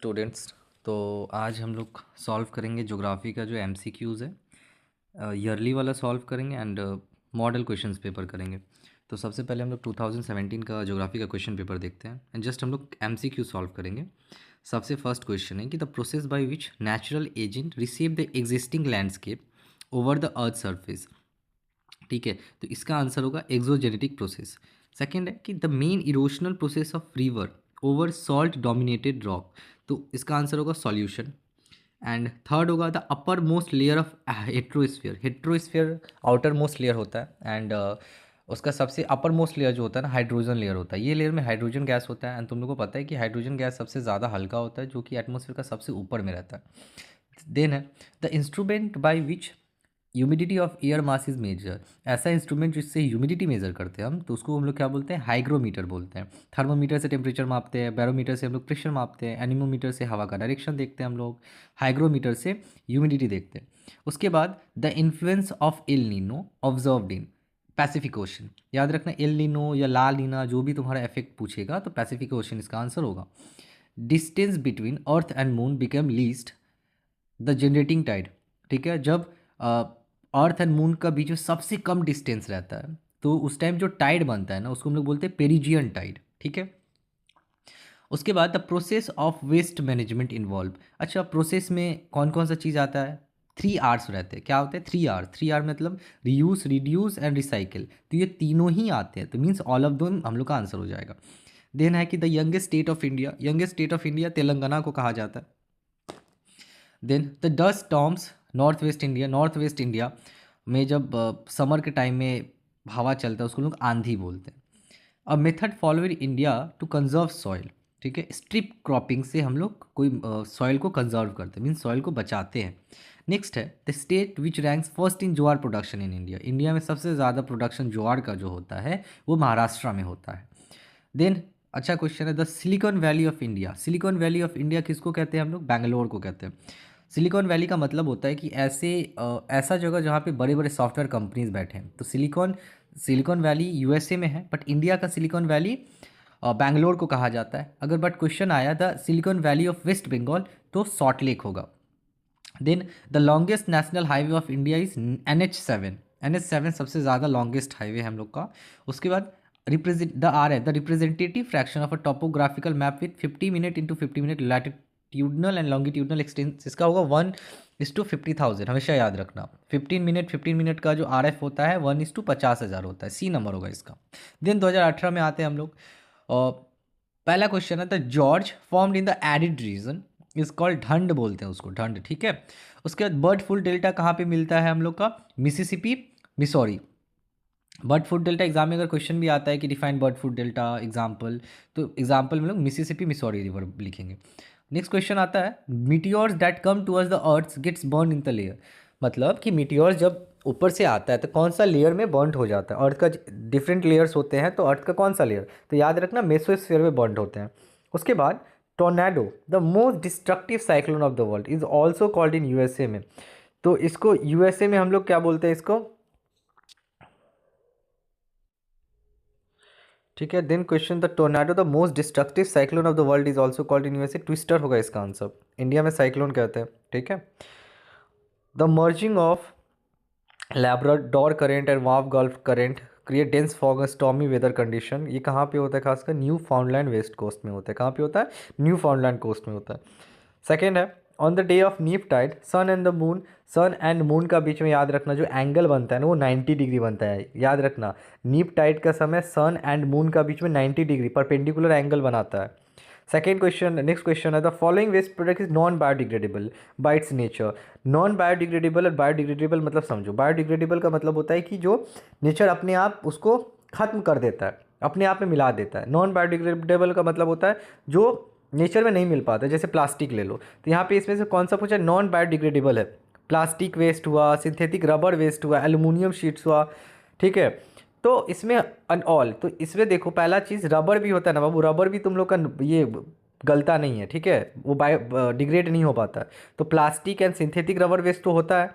Students. तो आज हम लोग सॉल्व करेंगे ज्योग्राफी का जो एमसीक्यूज़ है, ईयरली वाला सॉल्व करेंगे एंड मॉडल क्वेश्चंस पेपर करेंगे। तो सबसे पहले हम लोग 2017 का ज्योग्राफी का क्वेश्चन पेपर देखते हैं एंड जस्ट हम लोग एमसीक्यू सॉल्व करेंगे। सबसे फर्स्ट क्वेश्चन है कि the process by which natural agent receive the existing landscape over the earth surface. ठीक है, तो इसका आंसर होगा एक्सोजेनेटिक प्रोसेस। सेकंड है कि the main erosional process of river over salt dominated rock, तो इसका आंसर होगा सॉल्यूशन। एंड थर्ड होगा the uppermost layer of heterosphere. Heterosphere outermost layer होता है एंड उसका सबसे अपर मोस्ट लेयर जो होता है ना, हाइड्रोजन लेयर होता है। ये लेयर में हाइड्रोजन गैस होता है एंड तुम लोगों को पता है कि हाइड्रोजन गैस सबसे ज़्यादा हल्का होता है, जो कि एटमॉस्फेयर का सबसे ऊपर में रहता है। देन है the instrument by which humidity of air mass is measure. ऐसा इंस्ट्रूमेंट जिससे ह्यूमिडिटी मेजर करते हैं हम, तो उसको हम लोग क्या बोलते हैं, हाइग्रोमीटर बोलते हैं। थर्मोमीटर से टेम्परेचर मापते हैं, बैरोमीटर से हम लोग प्रेशर मापते हैं, एनीमोमीटर से हवा का डायरेक्शन देखते हैं हम लोग, हाइग्रोमीटर से ह्यूमिडिटी देखते हैं। उसके बाद the influence of El Nino observed in Pacific ocean. याद रखना, एल नीनो या ला नीना जो भी तुम्हारा इफेक्ट पूछेगा तो पैसिफिक ओशन इसका आंसर होगा। Distance between earth and moon become least the generating tide. ठीक है, जब अर्थ एंड मून का बीच में सबसे कम डिस्टेंस रहता है तो उस टाइम जो टाइड बनता है ना, उसको हम लोग बोलते हैं पेरिजियन टाइड। ठीक है, उसके बाद the process of waste management involve. अच्छा, प्रोसेस में कौन कौन सा चीज़ आता है, 3 R's रहते हैं। क्या होते हैं 3 R? 3 R मतलब रीयूज, रिड्यूस एंड रिसाइकिल। तो ये तीनों ही आते हैं, तो मीन्स ऑल ऑफ दोम हम लोग का आंसर हो जाएगा। देन है कि the youngest state of India. Youngest state of India Telangana को कहा जाता है। Then the dust storms north west India. North west India में जब समर के टाइम में हवा चलता है उसको लोग आंधी बोलते हैं। A method follow in India to conserve soil. ठीक है, स्ट्रिप क्रॉपिंग से हम लोग कोई सॉइल को कंजर्व करते हैं, मीन्स सॉइल को बचाते हैं। नेक्स्ट है the state which ranks first in jowar production in India. India में सबसे ज़्यादा प्रोडक्शन ज्वार का जो होता है वो महाराष्ट्र में होता है। देन अच्छा क्वेश्चन है the silicon valley of India. Silicon valley of India किसको कहते हैं हम लोग, बैंगलोर को कहते हैं। सिलिकॉन वैली का मतलब होता है कि ऐसा जगह जहाँ पे बड़े बड़े सॉफ्टवेयर कंपनीज बैठे हैं। तो सिलिकॉन वैली यूएसए में है, बट इंडिया का सिलिकॉन वैली बैंगलोर को कहा जाता है। अगर बट क्वेश्चन आया the silicon valley of west Bengal तो सॉल्ट लेक होगा। Then the longest national highway of India is NH7। NH7 सबसे ज़्यादा लॉन्गेस्ट हाईवे है हम लोग का। उसके बाद रिप्रेजेंट द आर है the representative fraction of a topographical map with 50 minute into 50 minute latitudinal and longitudinal expanse. इसका होगा 1:50,000। हमेशा याद रखना, 15 मिनट का जो RF होता है 1:50,000 होता है। सी नंबर होगा इसका। देन 2018 में आते हैं हम लोग। और पहला क्वेश्चन है the gorge formed in the arid region is called, dhand बोलते हैं उसको, ढंड। ठीक है, उसके बाद बर्ड फुल डेल्टा कहाँ पे मिलता है हम लोग का, Mississippi, Missouri. Bird foot delta exam में अगर क्वेश्चन भी आता है कि define bird foot delta example, तो एग्जाम्पल में लोग मिसिसिपी मिसौरी रिवर लिखेंगे। नेक्स्ट क्वेश्चन आता है meteors that come towards the earth gets burn in the layer. मतलब कि मीटियोर्स जब ऊपर से आता है तो कौन सा लेयर में बर्न हो जाता है। अर्थ का डिफरेंट लेयर्स होते हैं, तो अर्थ का कौन सा लेयर, तो याद रखना मेसोस्फीयर में बर्न होते हैं। उसके बाद tornado the most destructive cyclone of the world is also called in USA में। तो इसको यूएसए में हम लोग क्या बोलते हैं इसको, ठीक है। Then question the tornado the most destructive cyclone of the world is also called in USA, twister होगा इसका आंसर। इंडिया में साइक्लोन कहते हैं। ठीक है, the merging of Labrador current and वाव gulf current create dense fog stormy weather condition. ये कहाँ पे होता है, खासकर न्यू फाउंडलैंड वेस्ट कोस्ट में होता है। कहाँ पे होता है, न्यू फाउंडलैंड कोस्ट में होता है। सेकेंड है on the day of neap tide sun and the moon. Sun and moon का बीच में याद रखना जो एंगल बनता है ना वो 90 डिग्री बनता है। याद रखना, नीप टाइड का समय सन एंड मून का बीच में 90 डिग्री परपेंडिकुलर एंगल बनाता है। सेकेंड क्वेश्चन, नेक्स्ट क्वेश्चन है the following waste product is non biodegradable by its nature. Non biodegradable और बायोडिग्रेडेबल मतलब समझो। बायोडिग्रेडेबल का मतलब होता है कि जो नेचर अपने आप उसको खत्म कर देता है, अपने आप में मिला देता है। नॉन बायोडिग्रेडेबल का मतलब होता है जो नेचर में नहीं मिल पाता, जैसे प्लास्टिक ले लो। तो यहाँ पे इसमें से कौन सा पूछा, नॉन बायोडिग्रेडेबल है। प्लास्टिक वेस्ट हुआ, सिंथेटिक रबर वेस्ट हुआ, एल्यूमिनियम शीट्स हुआ। ठीक है, तो इसमें ऑल, तो इसमें देखो पहला चीज़ रबर भी होता है ना बाबू, रबर भी तुम लोग का ये गलता नहीं है। ठीक है, वो बायो डिग्रेड नहीं हो पाता है। तो plastic and synthetic rubber waste तो होता है।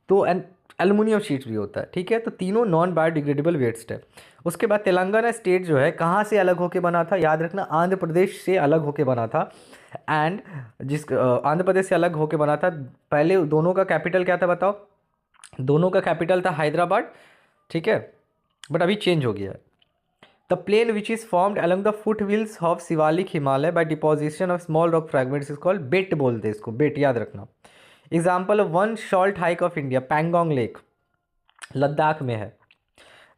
तो एंड एल्युमिनियम शीट्स भी होता है, ठीक है। तो तीनों नॉन बायोडिग्रेडेबल वेस्ट है। उसके बाद तेलंगाना स्टेट जो है कहाँ से अलग होके बना था, याद रखना आंध्र प्रदेश से अलग होके बना था। एंड आंध्र प्रदेश से अलग होके बना था। पहले दोनों का कैपिटल क्या था बताओ? दोनों का कैपिटल था हैदराबाद, ठीक है, बट अभी चेंज हो गया है। The plain which is formed along the foothills of Shivalik Himalaya by deposition of small rock fragments is called बेट, बोलते हैं इसको, बेट, याद रखना। Example of one salt lake of India, Pangong lake, Ladakh में है।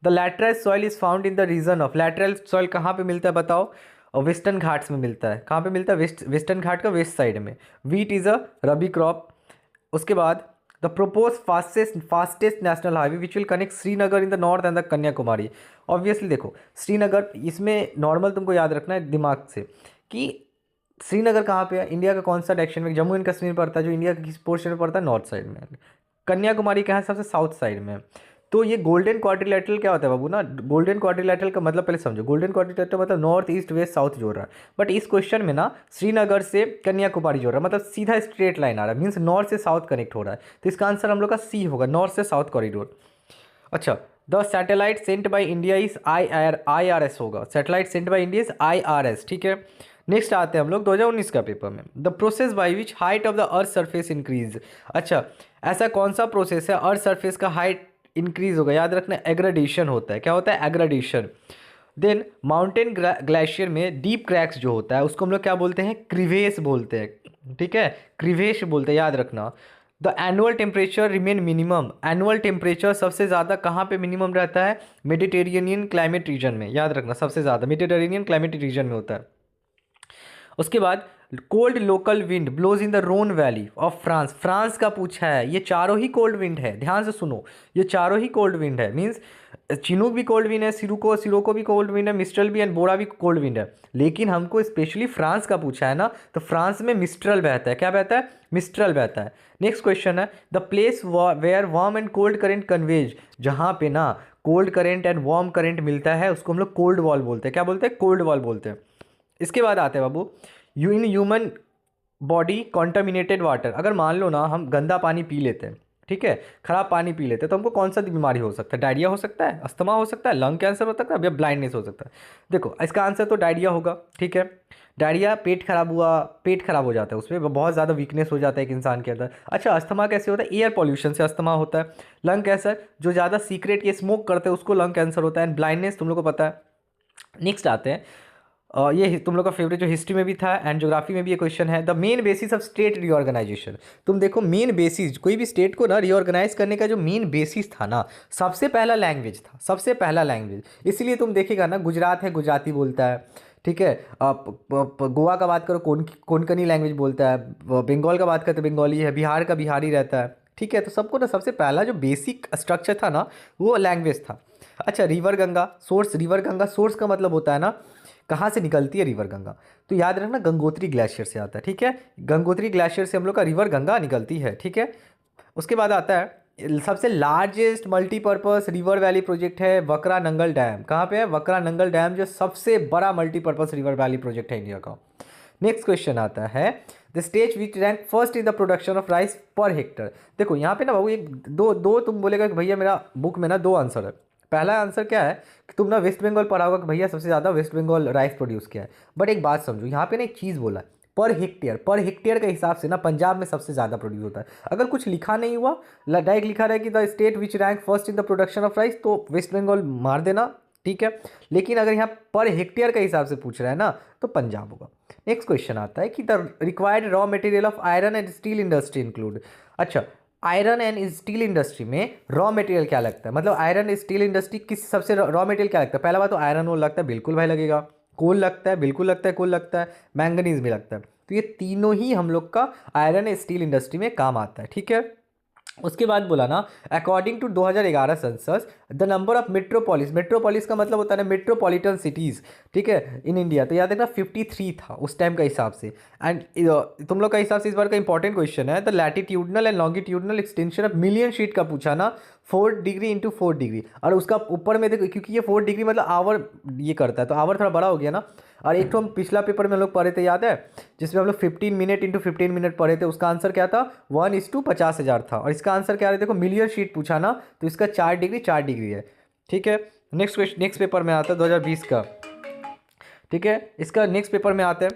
The lateral soil is found in the region of, lateral soil कहाँ पे मिलता है बताओ? और वेस्टर्न घाट्स में मिलता है। कहाँ पे मिलता है? वेस्टर्न घाट का वेस्ट साइड में। Wheat is a rabi crop. उसके बाद the propose fastest national highway which will connect Srinagar in the north and the Kanyakumari. Obviously देखो श्रीनगर, इसमें नॉर्मल तुमको याद रखना है दिमाग से कि श्रीनगर कहाँ पे है, इंडिया का कौन सा डायरेक्शन में? जम्मू एंड कश्मीर पड़ता है, जो इंडिया के किस पोर्शन में पड़ता है? नॉर्थ साइड में। कन्याकुमारी कहाँ है? सबसे साउथ साइड में। तो ये गोल्डन क्वाड्रिलेटरल क्या होता है बाबू ना? गोल्डन क्वाड्रिलेटरल का मतलब पहले समझो। गोल्डन क्वाड्रिलेटरल मतलब नॉर्थ ईस्ट वेस्ट साउथ जोड़ रहा है। बट इस क्वेश्चन में ना श्रीनगर से कन्याकुमारी जोड़ रहा है, मतलब सीधा स्ट्रेट लाइन आ रहा है, मीन्स नॉर्थ से साउथ कनेक्ट हो रहा है। तो इसका आंसर हम लोग का सी होगा, नॉर्थ से साउथ कॉरिडोर। अच्छा, the satellite sent by India is IRS होगा। Satellite sent by India is IRS, ठीक है। नेक्स्ट आते हैं हम लोग 2019 का पेपर में। The process by which height of the earth surface increase. अच्छा, ऐसा कौन सा प्रोसेस है अर्थ सरफेस का हाइट इंक्रीज होगा? याद रखना एग्रेडेशन होता है। क्या होता है? एग्रेडेशन। देन माउंटेन ग्लेशियर में डीप क्रैक्स जो होता है उसको हम लोग क्या बोलते हैं? क्रिवेस बोलते हैं, ठीक है, क्रिवेश बोलते हैं, याद रखना। The annual temperature remain minimum, annual temperature सबसे ज़्यादा कहाँ पे मिनिमम रहता है? मेडिटेरेनियन क्लाइमेट रीजन में, याद रखना सबसे ज़्यादा मेडिटेरेनियन क्लाइमेट रीजन में होता है। उसके बाद cold local wind blows in the Rhone valley of France, France का पूछा है। ये चारों ही कोल्ड विंड है, ध्यान से सुनो, ये चारों ही कोल्ड विंड है। मीन्स चिनूक भी कोल्ड विंड है, सिरोको भी कोल्ड विंड है, मिस्ट्रल भी एंड बोरा भी कोल्ड विंड है। लेकिन हमको स्पेशली फ्रांस का पूछा है ना, तो फ्रांस में मिस्ट्रल बहता है। क्या बहता है? मिस्ट्रल बहता है। नेक्स्ट क्वेश्चन है the place where warm and cold current converge, जहाँ पे ना cold current and warm current मिलता है उसको हम लोग कोल्ड वॉल बोलते हैं। क्या बोलते हैं? कोल्ड वॉल बोलते हैं। इसके बाद आते हैं बाबू, you in human body contaminated water, अगर मान लो ना हम गंदा पानी पी लेते हैं, ठीक है, खराब पानी पी लेते हैं, तो हमको कौन सा बीमारी हो सकता है? डायरिया हो सकता है, अस्थमा हो सकता है, लंग कैंसर हो सकता है, या ब्लाइंडनेस हो सकता है। देखो इसका आंसर तो डायरिया होगा, ठीक है। डायरिया, पेट खराब हुआ, पेट खराब हो जाता है, उसमें बहुत ज़्यादा वीकनेस हो जाता है एक इंसान के अंदर। अच्छा, अस्थमा कैसे होता है? एयर पॉल्यूशन से अस्थमा होता है। लंग कैंसर, जो ज़्यादा सीक्रेट ये स्मोक करते हैं उसको लंग कैंसर होता है। एंड ब्लाइंडनेस तुम लोग को पता है। नेक्स्ट आते हैं, ये तुम लोग का फेवरेट जो हिस्ट्री में भी था एंड ज्योग्राफी में भी ये क्वेश्चन है, the main basis of state reorganisation. तुम देखो मेन बेसिस, कोई भी स्टेट को ना रीऑर्गेनाइज करने का जो मेन बेसिस था ना, सबसे पहला लैंग्वेज था, सबसे पहला लैंग्वेज। इसलिए तुम देखेगा ना, गुजरात है गुजराती बोलता है, ठीक है। गोवा का बात करो कोंकणी लैंग्वेज बोलता है, बंगाल का बात करते बंगाली है, बिहार का बिहारी रहता है, ठीक है। तो सबको ना सबसे पहला जो बेसिक स्ट्रक्चर था ना वो लैंग्वेज था। अच्छा, river Ganga source, river Ganga source का मतलब होता है ना कहाँ से निकलती है रिवर गंगा, तो याद रखना गंगोत्री ग्लेशियर से आता है, ठीक है। गंगोत्री ग्लेशियर से हम लोग का रिवर गंगा निकलती है, ठीक है। उसके बाद आता है सबसे largest multipurpose river valley project है वकरा नंगल डैम। कहाँ पे है? वकरा नंगल डैम, जो सबसे बड़ा मल्टीपर्पस रिवर वैली प्रोजेक्ट है इंडिया का। नेक्स्ट क्वेश्चन आता है the state which rank first in the production of rice per hectare. देखो यहाँ पे ना बाबू एक दो तुम बोलेगा कि भैया मेरा बुक में ना दो आंसर है। पहला आंसर क्या है कि तुम ना वेस्ट बंगाल पढ़ा होगा कि भैया सबसे ज़्यादा वेस्ट बंगाल राइस प्रोड्यूस किया है। बट एक बात समझो, यहाँ पे ना एक चीज़ बोला है, पर हेक्टेयर के हिसाब से ना पंजाब में सबसे ज़्यादा प्रोड्यूस होता है। अगर कुछ लिखा नहीं हुआ, डायरेक्ट लिखा रहा है कि the state which rank first in the production of rice, तो वेस्ट बंगाल मार देना, ठीक है। लेकिन अगर यहाँ पर हेक्टेयर के हिसाब से पूछ रहा है ना, तो पंजाब होगा। नेक्स्ट क्वेश्चन आता है कि the required raw material of iron and steel industry include. अच्छा, आयरन एंड स्टील इंडस्ट्री में रॉ मटेरियल क्या लगता है? मतलब आयरन स्टील इंडस्ट्री किस सबसे रॉ मटेरियल क्या लगता है? पहला बात तो आयरन और लगता है, बिल्कुल भाई लगेगा। कोल लगता है, बिल्कुल लगता है, कोल लगता है। मैंगनीज भी लगता है। तो ये तीनों ही हम लोग का आयरन स्टील इंडस्ट्री में काम आता है, ठीक है। उसके बाद बोला ना according to 2011 census the number of metropolis, metropolis का मतलब होता है ना मेट्रोपॉलिटन सिटीज़, ठीक है, इन इंडिया। तो याद रखना 53 था उस टाइम का हिसाब से। एंड तुम लोग का हिसाब से इस बार का इंपॉर्टेंट क्वेश्चन है the latitudinal and longitudinal extension of million sheet का पूछा ना, 4 डिग्री इंटू 4 डिग्री। और उसका ऊपर में देखो, क्योंकि ये 4 डिग्री मतलब आवर ये करता है, तो आवर थोड़ा बड़ा हो गया ना, और एक तो हम पिछला पेपर में हम लोग पढ़े थे, याद है, जिसमें हम लोग 15 मिनट इंटू 15 मिनट पढ़े थे, उसका आंसर क्या था 1:50,000 था। और इसका आंसर क्या है, देखो मिलियन शीट पूछा ना, तो इसका 4 डिग्री है। ठीक है, नेक्स्ट क्वेश्चन, नेक्स्ट पेपर में आता है 2020 का। ठीक है, इसका नेक्स्ट पेपर में आते हैं,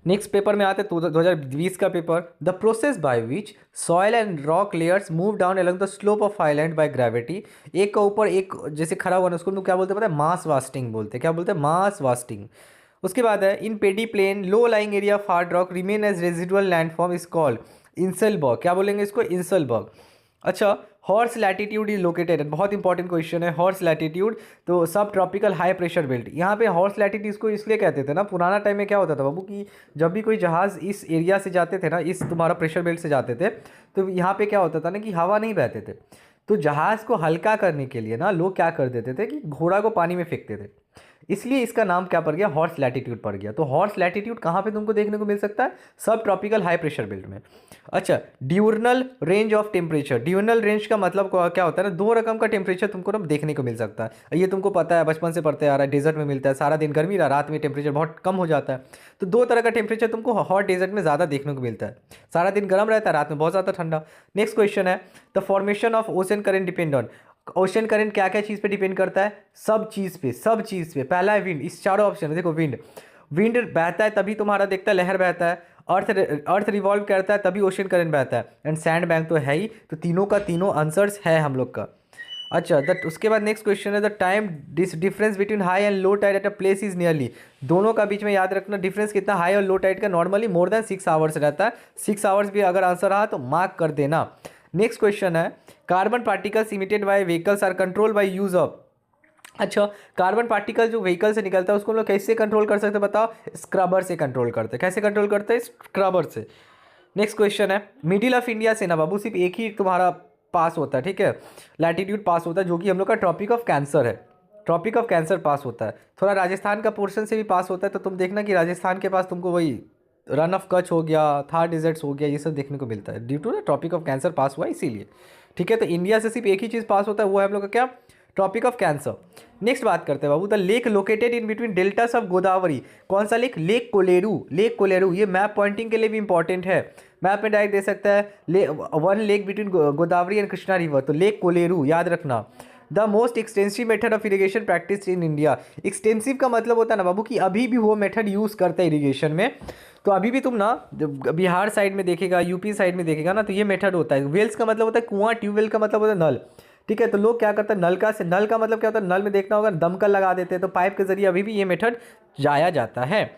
नेक्स्ट पेपर में आते हैं 2020 का paper. The process by which soil and rock layers move down along the slope of island by gravity. एक का ऊपर एक जैसे खड़ा हुआ ना, उसको हम लोग क्या बोलते हैं पता है, मास वास्टिंग बोलते हैं। क्या बोलते हैं, मास वास्टिंग। उसके बाद है in pediplain low lying area of hard rock remain as residual landform is called inselberg. क्या बोलेंगे इसको, इंसलबर्ग। अच्छा, हॉर्स लैटिट्यूड इज लोकेटेड, बहुत इंपॉर्टेंट क्वेश्चन है, हॉर्स लैटिट्यूड। तो सब ट्रॉपिकल हाई प्रेशर बेल्ट, यहाँ पे हॉर्स लैटिट्यूड इसको इसलिए कहते थे ना, पुराना टाइम में क्या होता था बाबू कि जब भी कोई जहाज़ इस एरिया से जाते थे ना, इस तुम्हारा प्रेशर बेल्ट से जाते थे, तो यहाँ पे क्या होता था ना कि हवा नहीं बहते थे। तो जहाज़ को हल्का करने के लिए ना लोग क्या कर देते थे कि घोड़ा को पानी में फेंकते थे, इसलिए इसका नाम क्या पड़ गया, हॉर्स लैटिट्यूड पड़ गया। तो हॉर्स लैटिट्यूड कहाँ पे तुमको देखने को मिल सकता है, सब ट्रॉपिकल हाई प्रेशर बेल्ट में। अच्छा, diurnal range of temperature, diurnal range का मतलब क्या होता है ना, दो रकम का टेम्परेचर तुमको ना देखने को मिल सकता है। ये तुमको पता है, बचपन से पढ़ते आ रहा है, डेजर्ट में मिलता है, सारा दिन गर्मी रहा, रात में टेम्परेचर बहुत कम हो जाता है। तो दो तरह का टेम्परेचर तुमको हॉट डेजर्ट में ज़्यादा देखने को मिलता है, सारा दिन गर्म रहता है, रात में बहुत ज़्यादा ठंडा। नेक्स्ट क्वेश्चन है, the formation of ocean current depend on, ocean current क्या क्या चीज़ पे डिपेंड करता है, सब चीज़ पे, सब चीज़ पे। पहला है विंड, इस चारों ऑप्शन है, देखो विंड, विंड बहता है तभी तुम्हारा देखता है लहर बहता है, अर्थ रिवॉल्व करता है तभी ओशन करंट बहता है, एंड सैंड बैंक तो है ही। तो तीनों का तीनों आंसर्स है हम लोग का। अच्छा, उसके बाद नेक्स्ट क्वेश्चन है, the time difference between high and low tied at a place is nearly, दोनों का बीच में याद रखना डिफरेंस कितना, हाई और लो टाइड का नॉर्मली मोर देन 6 आवर्स रहता है। 6 आवर्स भी अगर आंसर रहा तो मार्क कर देना। नेक्स्ट क्वेश्चन है, carbon particles emitted by vehicles are control by use of. अच्छा, कार्बन पार्टिकल जो व्हीकल से निकलता है उसको हम लोग कैसे कंट्रोल कर सकते हैं बताओ, स्क्रबर से कंट्रोल करते हैं। कैसे कंट्रोल करते हैं, स्क्रबर से। नेक्स्ट क्वेश्चन है, मिडिल ऑफ इंडिया से ना बाबू सिर्फ एक ही तुम्हारा पास होता है, ठीक है, लैटिट्यूड पास होता है, जो कि हम लोग का ट्रॉपिक ऑफ कैंसर है, ट्रॉपिक ऑफ कैंसर पास होता है। थोड़ा राजस्थान का पोर्शन से भी पास होता है, तो तुम देखना कि राजस्थान के पास तुमको वही रन ऑफ कच्छ हो गया, थार डिजर्ट्स हो गया, ये सब देखने को मिलता है due to the tropic of Cancer pass हुआ इसीलिए। ठीक है, तो इंडिया से सिर्फ एक ही चीज़ पास होता है, वो है हम लोग का क्या, ट्रॉपिक ऑफ कैंसर। नेक्स्ट बात करते हैं बाबू, the lake located in between deltas of Godavari, कौन सा lake, lake Kolleru, lake Kolleru. ये मैप पॉइंटिंग के लिए भी इंपॉर्टेंट है, मैप में डायरेक्ट दे सकता है, one lake between Godavari and Krishna river, तो लेक कोलेरू याद रखना। The most extensive method of irrigation practice in India, extensive का मतलब होता है ना बाबू कि अभी भी वो मेथड यूज़ करते हैं इरीगेशन में। तो अभी भी तुम ना बिहार साइड में देखेगा, यूपी साइड में देखेगा ना, तो ये मेथड होता है। वेल्स का मतलब होता है कुआं, ट्यूबवेल का मतलब होता है नल। ठीक है, तो लोग क्या करते हैं, नलका से, नल का मतलब क्या होता है, नल में देखना होगा दमकल लगा देते हैं, तो पाइप के जरिए अभी भी ये मेथड जाया जाता है।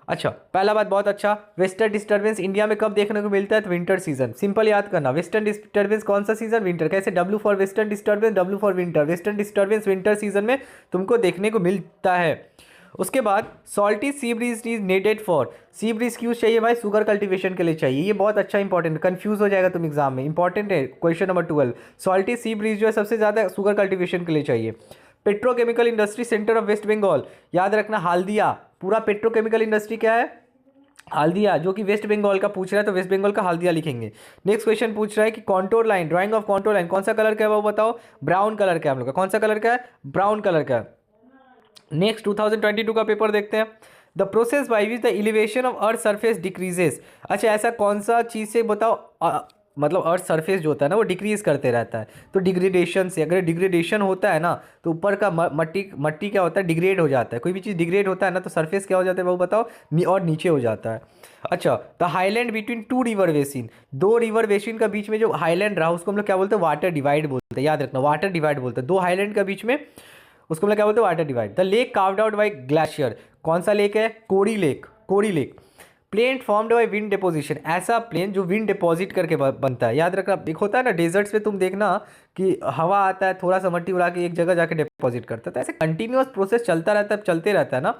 अच्छा, पहला बात बहुत अच्छा, वेस्टर्न डिस्टर्बेंस इंडिया में कब देखने को मिलता है, तो विंटर सीजन। सिंपल याद करना, वेस्टर्न डिस्टर्बेंस कौन सा सीजन, विंटर। कैसे, W for western disturbance, W for winter, western disturbance winter season में तुमको देखने को मिलता है। उसके बाद salty sea breeze is needed for, sea breeze क्यों चाहिए भाई, शुगर कल्टीवेशन के लिए चाहिए। ये बहुत अच्छा इंपॉर्टेंट, कंफ्यूज हो जाएगा तुम एग्जाम में, इंपॉर्टेंट है। Question number 12, salty sea breeze जो है सबसे ज़्यादा शुगर कल्टीवेशन के लिए चाहिए। Petrochemical industry centre of west Bengal, याद रखना हल्दिया, पूरा पेट्रोकेमिकल इंडस्ट्री क्या है, हल्दिया, जो कि वेस्ट बंगाल का पूछ रहा है, तो वेस्ट बंगाल का हल्दिया लिखेंगे। नेक्स्ट क्वेश्चन पूछ रहा है कि contour line, drying of contour line कौन सा कलर का है वो बताओ, ब्राउन कलर का है हम लोग का, कौन सा कलर का है, ब्राउन कलर का है। नेक्स्ट 2022 का पेपर देखते हैं, the process by which the elevation of earth surface decreases. अच्छा, ऐसा कौन सा चीज़ से बताओ, मतलब अर्थ सरफेस जो होता है ना वो डिक्रीज करते रहता है, तो डिग्रेडेशन से, अगर डिग्रेडेशन होता है ना तो ऊपर का मट्टी क्या होता है, डिग्रेड हो जाता है। कोई भी चीज़ डिग्रेड होता है ना तो सरफेस क्या हो जाता है वो बताओ, और नीचे हो जाता है। अच्छा, the highland between two river basin, दो रिवर बेसिन का बीच में जो हाईलैंड रहा उसको हम लोग क्या बोलते हैं, वाटर डिवाइड बोलते हैं, याद रखना, वाटर डिवाइड बोलते हैं, दो हाईलैंड का बीच में, उसको हम लोग क्या बोलते हैं, water divide. The lake carved out by glacier, कौन सा लेक है, corrie lake, corrie lake. Plain formed by wind deposition, ऐसा प्लेन जो विंड डिपॉजिट करके बनता है, याद रखना। एक होता है ना डेजर्ट्स पे तुम देखना कि हवा आता है, थोड़ा सा मट्टी उड़ा के एक जगह जाके डिपॉजिट करता है, तो ऐसे कंटिन्यूअस प्रोसेस चलता रहता है, चलते रहता है ना,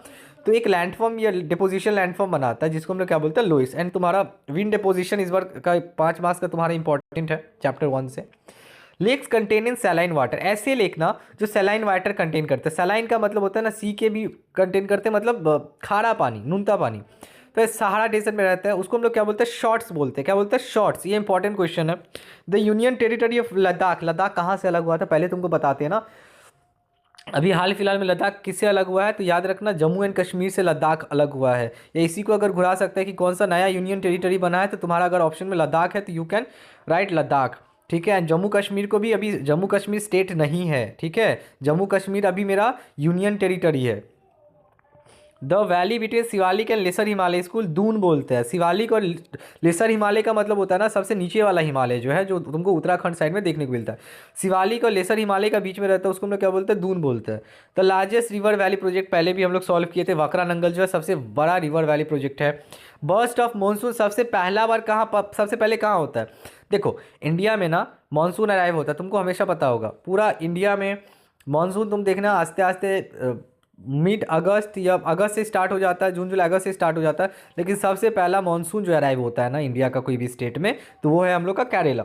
तो एक लैंडफॉर्म या डिपोजिशन लैंडफॉर्म बनाता है जिसको हम लोग क्या बोलते हैं, लोइस। एंड तुम्हारा विंड डिपोजिशन इस बार का 5 मार्क्स का तुम्हारा इंपॉर्टेंट है चैप्टर 1 से। Lakes contain in saline water, ऐसे लेक ना जो सैलाइन वाटर कंटेन करते हैं, सैलाइन का मतलब होता है ना सी के भी कंटेन करते हैं, मतलब खारा पानी, नुनता पानी। तो सहारा डेजर्ट में रहता है, उसको हम लोग क्या बोलते हैं, शॉर्ट्स बोलते हैं। क्या बोलते हैं, शॉर्ट्स। ये इंपॉर्टेंट क्वेश्चन है। The union territory of Ladakh, Ladakh कहाँ से अलग हुआ था पहले तुमको बताते हैं ना, अभी हाल फिलहाल में लद्दाख किससे अलग हुआ है, तो याद रखना जम्मू एंड कश्मीर से लद्दाख अलग हुआ है। या इसी को अगर घुरा सकता है कि कौन सा नया यूनियन टेरिटरी बना है, तो तुम्हारा अगर ऑप्शन में लद्दाख है तो यू कैन राइट लद्दाख। ठीक है, एंड जम्मू कश्मीर को भी, अभी जम्मू कश्मीर स्टेट नहीं है, ठीक है, जम्मू कश्मीर अभी मेरा यूनियन टेरिटरी है। The valley between Shivalik and lesser Himalaya, school Doon बोलते हैं। शिवालिक और लेसर हिमालय का मतलब होता है ना सबसे नीचे वाला हिमालय जो है, जो तुमको उत्तराखंड साइड में देखने को मिलता है। शिवालिक और लेसर हिमालय का बीच में रहता है, उसको हम लोग क्या बोलते हैं, दून बोलते हैं। The largest river valley project पहले भी हम लोग सॉल्व किए थे, वाकरा नंगल जो है सबसे बड़ा रिवर वैली प्रोजेक्ट है। बर्स्ट ऑफ मानसून सबसे पहला बार कहाँ, सबसे पहले कहाँ होता है। देखो इंडिया में ना मानसून अराइव होता है, तुमको हमेशा पता होगा, पूरा इंडिया में मानसून तुम देखना आस्ते आस्ते मिड अगस्त या अगस्त से स्टार्ट हो जाता है, जून जुलाई अगस्त से स्टार्ट हो जाता है। लेकिन सबसे पहला मानसून जो अराइव होता है ना इंडिया का कोई भी स्टेट में, तो वो है हम लोग का केरला।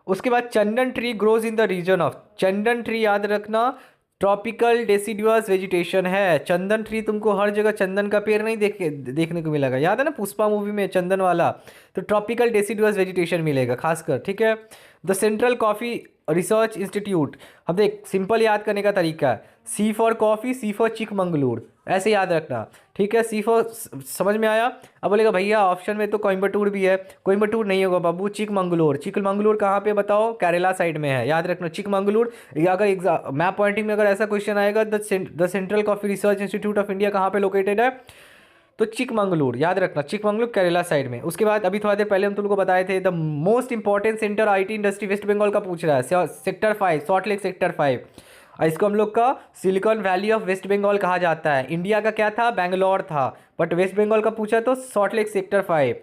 उसके बाद chandan tree grows in the region of, chandan tree याद रखना ट्रॉपिकल डेसिडुअस वेजिटेशन है। चंदन ट्री तुमको हर जगह चंदन का पेड़ नहीं देखने को मिलेगा, याद है ना पुष्पा मूवी में चंदन वाला, तो ट्रॉपिकल डेसिडुअस वेजिटेशन मिलेगा खासकर, ठीक है। The central coffee research institute, हम देख सिंपल याद करने का तरीका है, C for coffee, C for Chikmagalur, ऐसे याद रखना, ठीक है। सी फॉर, समझ में आया। अब बोलेगा भैया ऑप्शन में तो कोयम्बटूर भी है, कोयम्बटूर नहीं होगा बाबू, चिकमंगलूर। चिकमंगलूर कहाँ पे बताओ, केरला साइड में है, याद रखना चिकमंगलूर। या अगर एग्जाम मैप पॉइंटिंग में अगर ऐसा क्वेश्चन आएगा, the central coffee research institute of India कहाँ पे लोकेटेड है, तो चिकमंगलूर, याद रखना चिकमंगलूर केरला साइड में। उसके बाद अभी थोड़ा देर पहले हम तुमको बताए थे the most important centre IT industry west Bengal का पूछ रहा है, सेक्टर 5, सॉल्ट लेक सेक्टर 5। इसको हम लोग का silicon valley of west Bengal कहा जाता है। इंडिया का क्या था, बैंगलोर था, बट वेस्ट बंगाल का पूछा तो सॉल्ट लेक सेक्टर 5।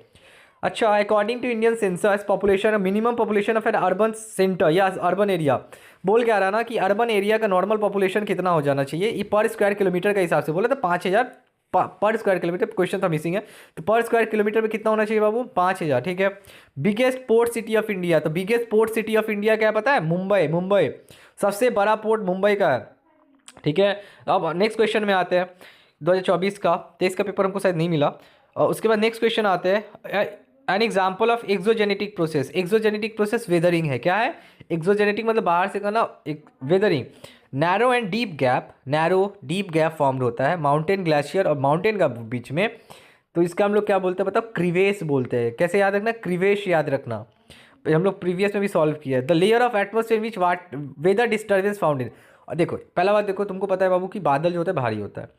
अच्छा, according to Indian census population, minimum population of an urban centre या अर्बन एरिया, बोल क्या रहा ना कि अर्बन एरिया का नॉर्मल पॉपुलेशन कितना हो जाना चाहिए, ये पर स्क्वायर किलोमीटर के हिसाब से बोला तो 5,000 पर स्क्वायर किलोमीटर, क्वेश्चन था मिसिंग है, तो पर स्क्वायर किलोमीटर में कितना होना चाहिए बाबू, 5,000, ठीक है। Biggest port city of India, तो biggest port city of India क्या पता है, मुंबई। मुंबई सबसे बड़ा पोर्ट मुंबई का है, ठीक है। अब नेक्स्ट क्वेश्चन में आते हैं 2024 का, 23 का पेपर हमको शायद नहीं मिला। और उसके बाद नेक्स्ट क्वेश्चन आते हैं, an example of exogenetic process. Exogenetic process weathering है, क्या है एक्सोजेनेटिक मतलब बाहर से करना, एक weathering. Narrow and deep gap, narrow deep gap formed होता है माउंटेन ग्लेशियर और माउंटेन का बीच में, तो इसका हम लोग क्या बोलते हैं बताओ, क्रिवेस बोलते हैं। कैसे याद रखना, क्रिवेश याद रखना, हम लोग प्रीवियस में भी सॉल्व किया है। The layer of atmosphere which what weather disturbance found in, देखो पहला बात देखो, तुमको पता है बाबू कि बादल जो होता है भारी होता है,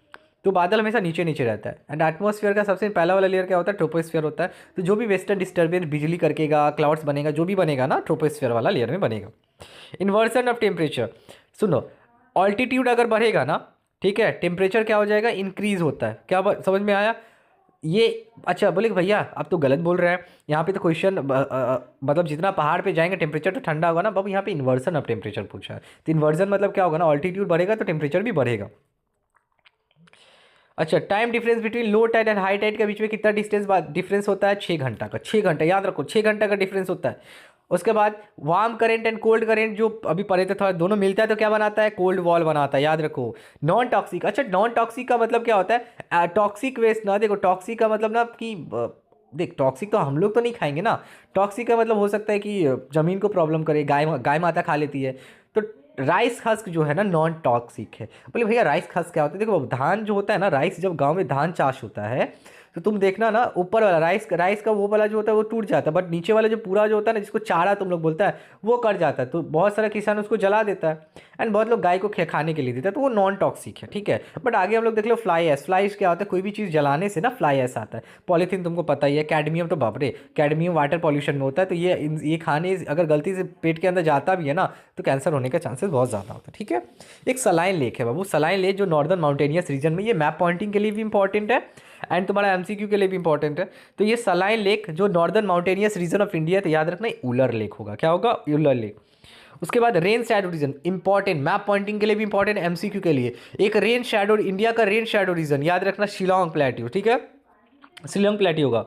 तो बादल हमेशा नीचे नीचे रहता है। एंड एटमॉस्फेयर का सबसे पहला वाला लेयर क्या होता है, ट्रोपोस्फेयर होता है। तो जो भी वेस्टर्न डिस्टर्बेंस बिजली करकेगा, क्लाउड्स बनेगा, जो भी बनेगा ना ट्रोपोस्फेयर वाला लेयर में बनेगा। इन्वर्सन ऑफ टेम्परेचर, सुनो ऑल्टीट्यूड अगर बढ़ेगा ना, ठीक है, टेम्परेचर क्या हो जाएगा, इंक्रीज होता है। क्या समझ में आया ये। अच्छा बोले कि भैया आप तो गलत बोल रहे हैं, यहाँ पे तो क्वेश्चन मतलब जितना पहाड़ पे जाएंगे टेम्परेचर तो ठंडा होगा ना बाबू, यहाँ पे इन्वर्सन ऑफ टेम्परेचर पूछा है। तो इन्वर्सन मतलब क्या होगा ना, ऑल्टीट्यूड बढ़ेगा तो टेम्परेचर भी बढ़ेगा। अच्छा, time difference between low tide and high tide के बीच में कितना डिफरेंस होता है, 6 घंटा का। 6 घंटा याद रखो, 6 घंटा का डिफरेंस होता है। उसके बाद warm current and cold current जो अभी पढ़े थे थोड़ा, दोनों मिलता है तो क्या बनाता है, कोल्ड वॉल बनाता है, याद रखो। नॉन टॉक्सिक, अच्छा नॉन टॉक्सिक का मतलब क्या होता है, टॉक्सिक वेस्ट ना, देखो टॉक्सिक का मतलब ना कि देख टॉक्सिक तो हम लोग तो नहीं खाएंगे ना, टॉक्सिक का मतलब हो सकता है कि ज़मीन को प्रॉब्लम करे, गाय गाय माता खा लेती है। तो राइस हस्क जो है ना नॉन टॉक्सिक है। बोले भैया राइस हस्क क्या होता है, देखो धान जो होता है ना, राइस जब गांव में धान चाष होता है तो तुम देखना ना ऊपर वाला राइस का वो वाला जो होता है वो टूट जाता है, बट नीचे वाला जो पूरा जो होता है ना, जिसको चारा तुम लोग बोलता है, वो कट जाता है। तो बहुत सारा किसान उसको जला देता है, एंड बहुत लोग गाय को खाने के लिए देता है, तो वो नॉन टॉक्सिक है, ठीक है। बट आगे हम लोग देख लो फ्लाई एश, फ्लाई एश क्या होता है, कोई भी चीज़ जलाने से ना फ्लाई एश आता है। पॉलीथीन तुमको पता ही है, कैडमियम तो बापरे, कैडमियम वाटर पॉल्यूशन में होता है, तो ये खाने अगर गलती से पेट के अंदर जाता भी है ना, तो कैंसर होने का चांसेस बहुत ज़्यादा होता है, ठीक है। एक सलाइन लेक है बाबू, सलाइन लेक जो नॉर्दर्न माउंटेनियस रीजन में, ये मैप पॉइंटिंग के लिए भी इंपॉर्टेंट है एंड तुम्हारा एमसीक्यू के लिए भी इंपॉर्टेंट है। तो ये सलाइन लेक जो northern mountainous region of India, तो याद रखना उलर लेक होगा, क्या होगा, उलर लेक। उसके बाद rain shadow reason, important map pointing के लिए भी इंपॉर्टेंट, एमसीक्यू के लिए। एक रेन शैडो, इंडिया का रेन शैडो रीजन याद रखना शिलोंग प्लेट्यू, ठीक है, शिलोंग प्लेट्यू होगा।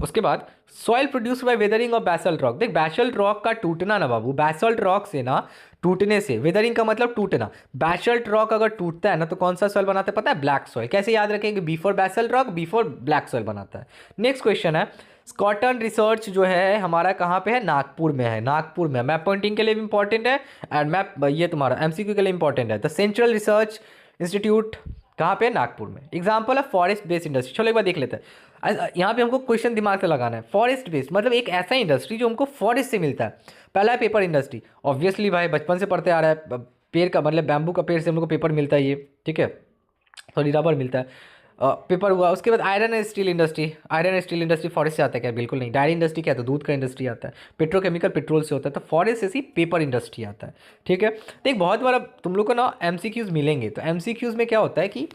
उसके बाद soil produced by weathering of basalt rock. देख बैसल्ट रॉक का टूटना ना बाबू, बैसल्ट रॉक से ना टूटने से, वेदरिंग का मतलब टूटना, बैसल्ट रॉक अगर टूटता है ना तो कौन सा सॉइल बनाता है पता है? Black soil. कैसे याद रखेंगे? Before basalt rock, before black soil बनाता है। नेक्स्ट क्वेश्चन है, स्कॉटन रिसर्च जो है हमारा कहाँ पे है? नागपुर में है, नागपुर में। मैप पॉइंटिंग के लिए भी इंपॉर्टेंट है एंड मैप ये तुम्हारा एमसीक्यू के लिए इंपॉर्टेंट है। द सेंट्रल रिसर्च इंस्टीट्यूट कहाँ पे है? नागपुर में। एग्जाम्पल है फॉरेस्ट बेस्ड इंडस्ट्री। चलो एक बार देख लेते हैं। यहाँ पे हमको क्वेश्चन दिमाग से लगाना है। फॉरेस्ट बेस्ड मतलब एक ऐसा इंडस्ट्री जो हमको फॉरेस्ट से मिलता है। पहला है पेपर इंडस्ट्री, ऑब्वियसली भाई बचपन से पढ़ते आ रहा है, पेड़ का मतलब बैम्बू का पेड़ से हम लोग को पेपर मिलता है ये, ठीक है, सॉरी रबर मिलता है, पेपर हुआ। उसके बाद iron and steel industry, iron and steel industry forest से आता है क्या? बिल्कुल नहीं। डायरी इंडस्ट्री क्या है? तो दूध का इंडस्ट्री आता है। पेट्रोकेमिकल पेट्रोल से होता है, तो फॉरेस्ट से ही पेपर इंडस्ट्री आता है, ठीक है। तो एक बहुत बड़ा तुम लोग को ना एमसीक्यूज मिलेंगे, तो एमसीक्यूज में क्या होता है कि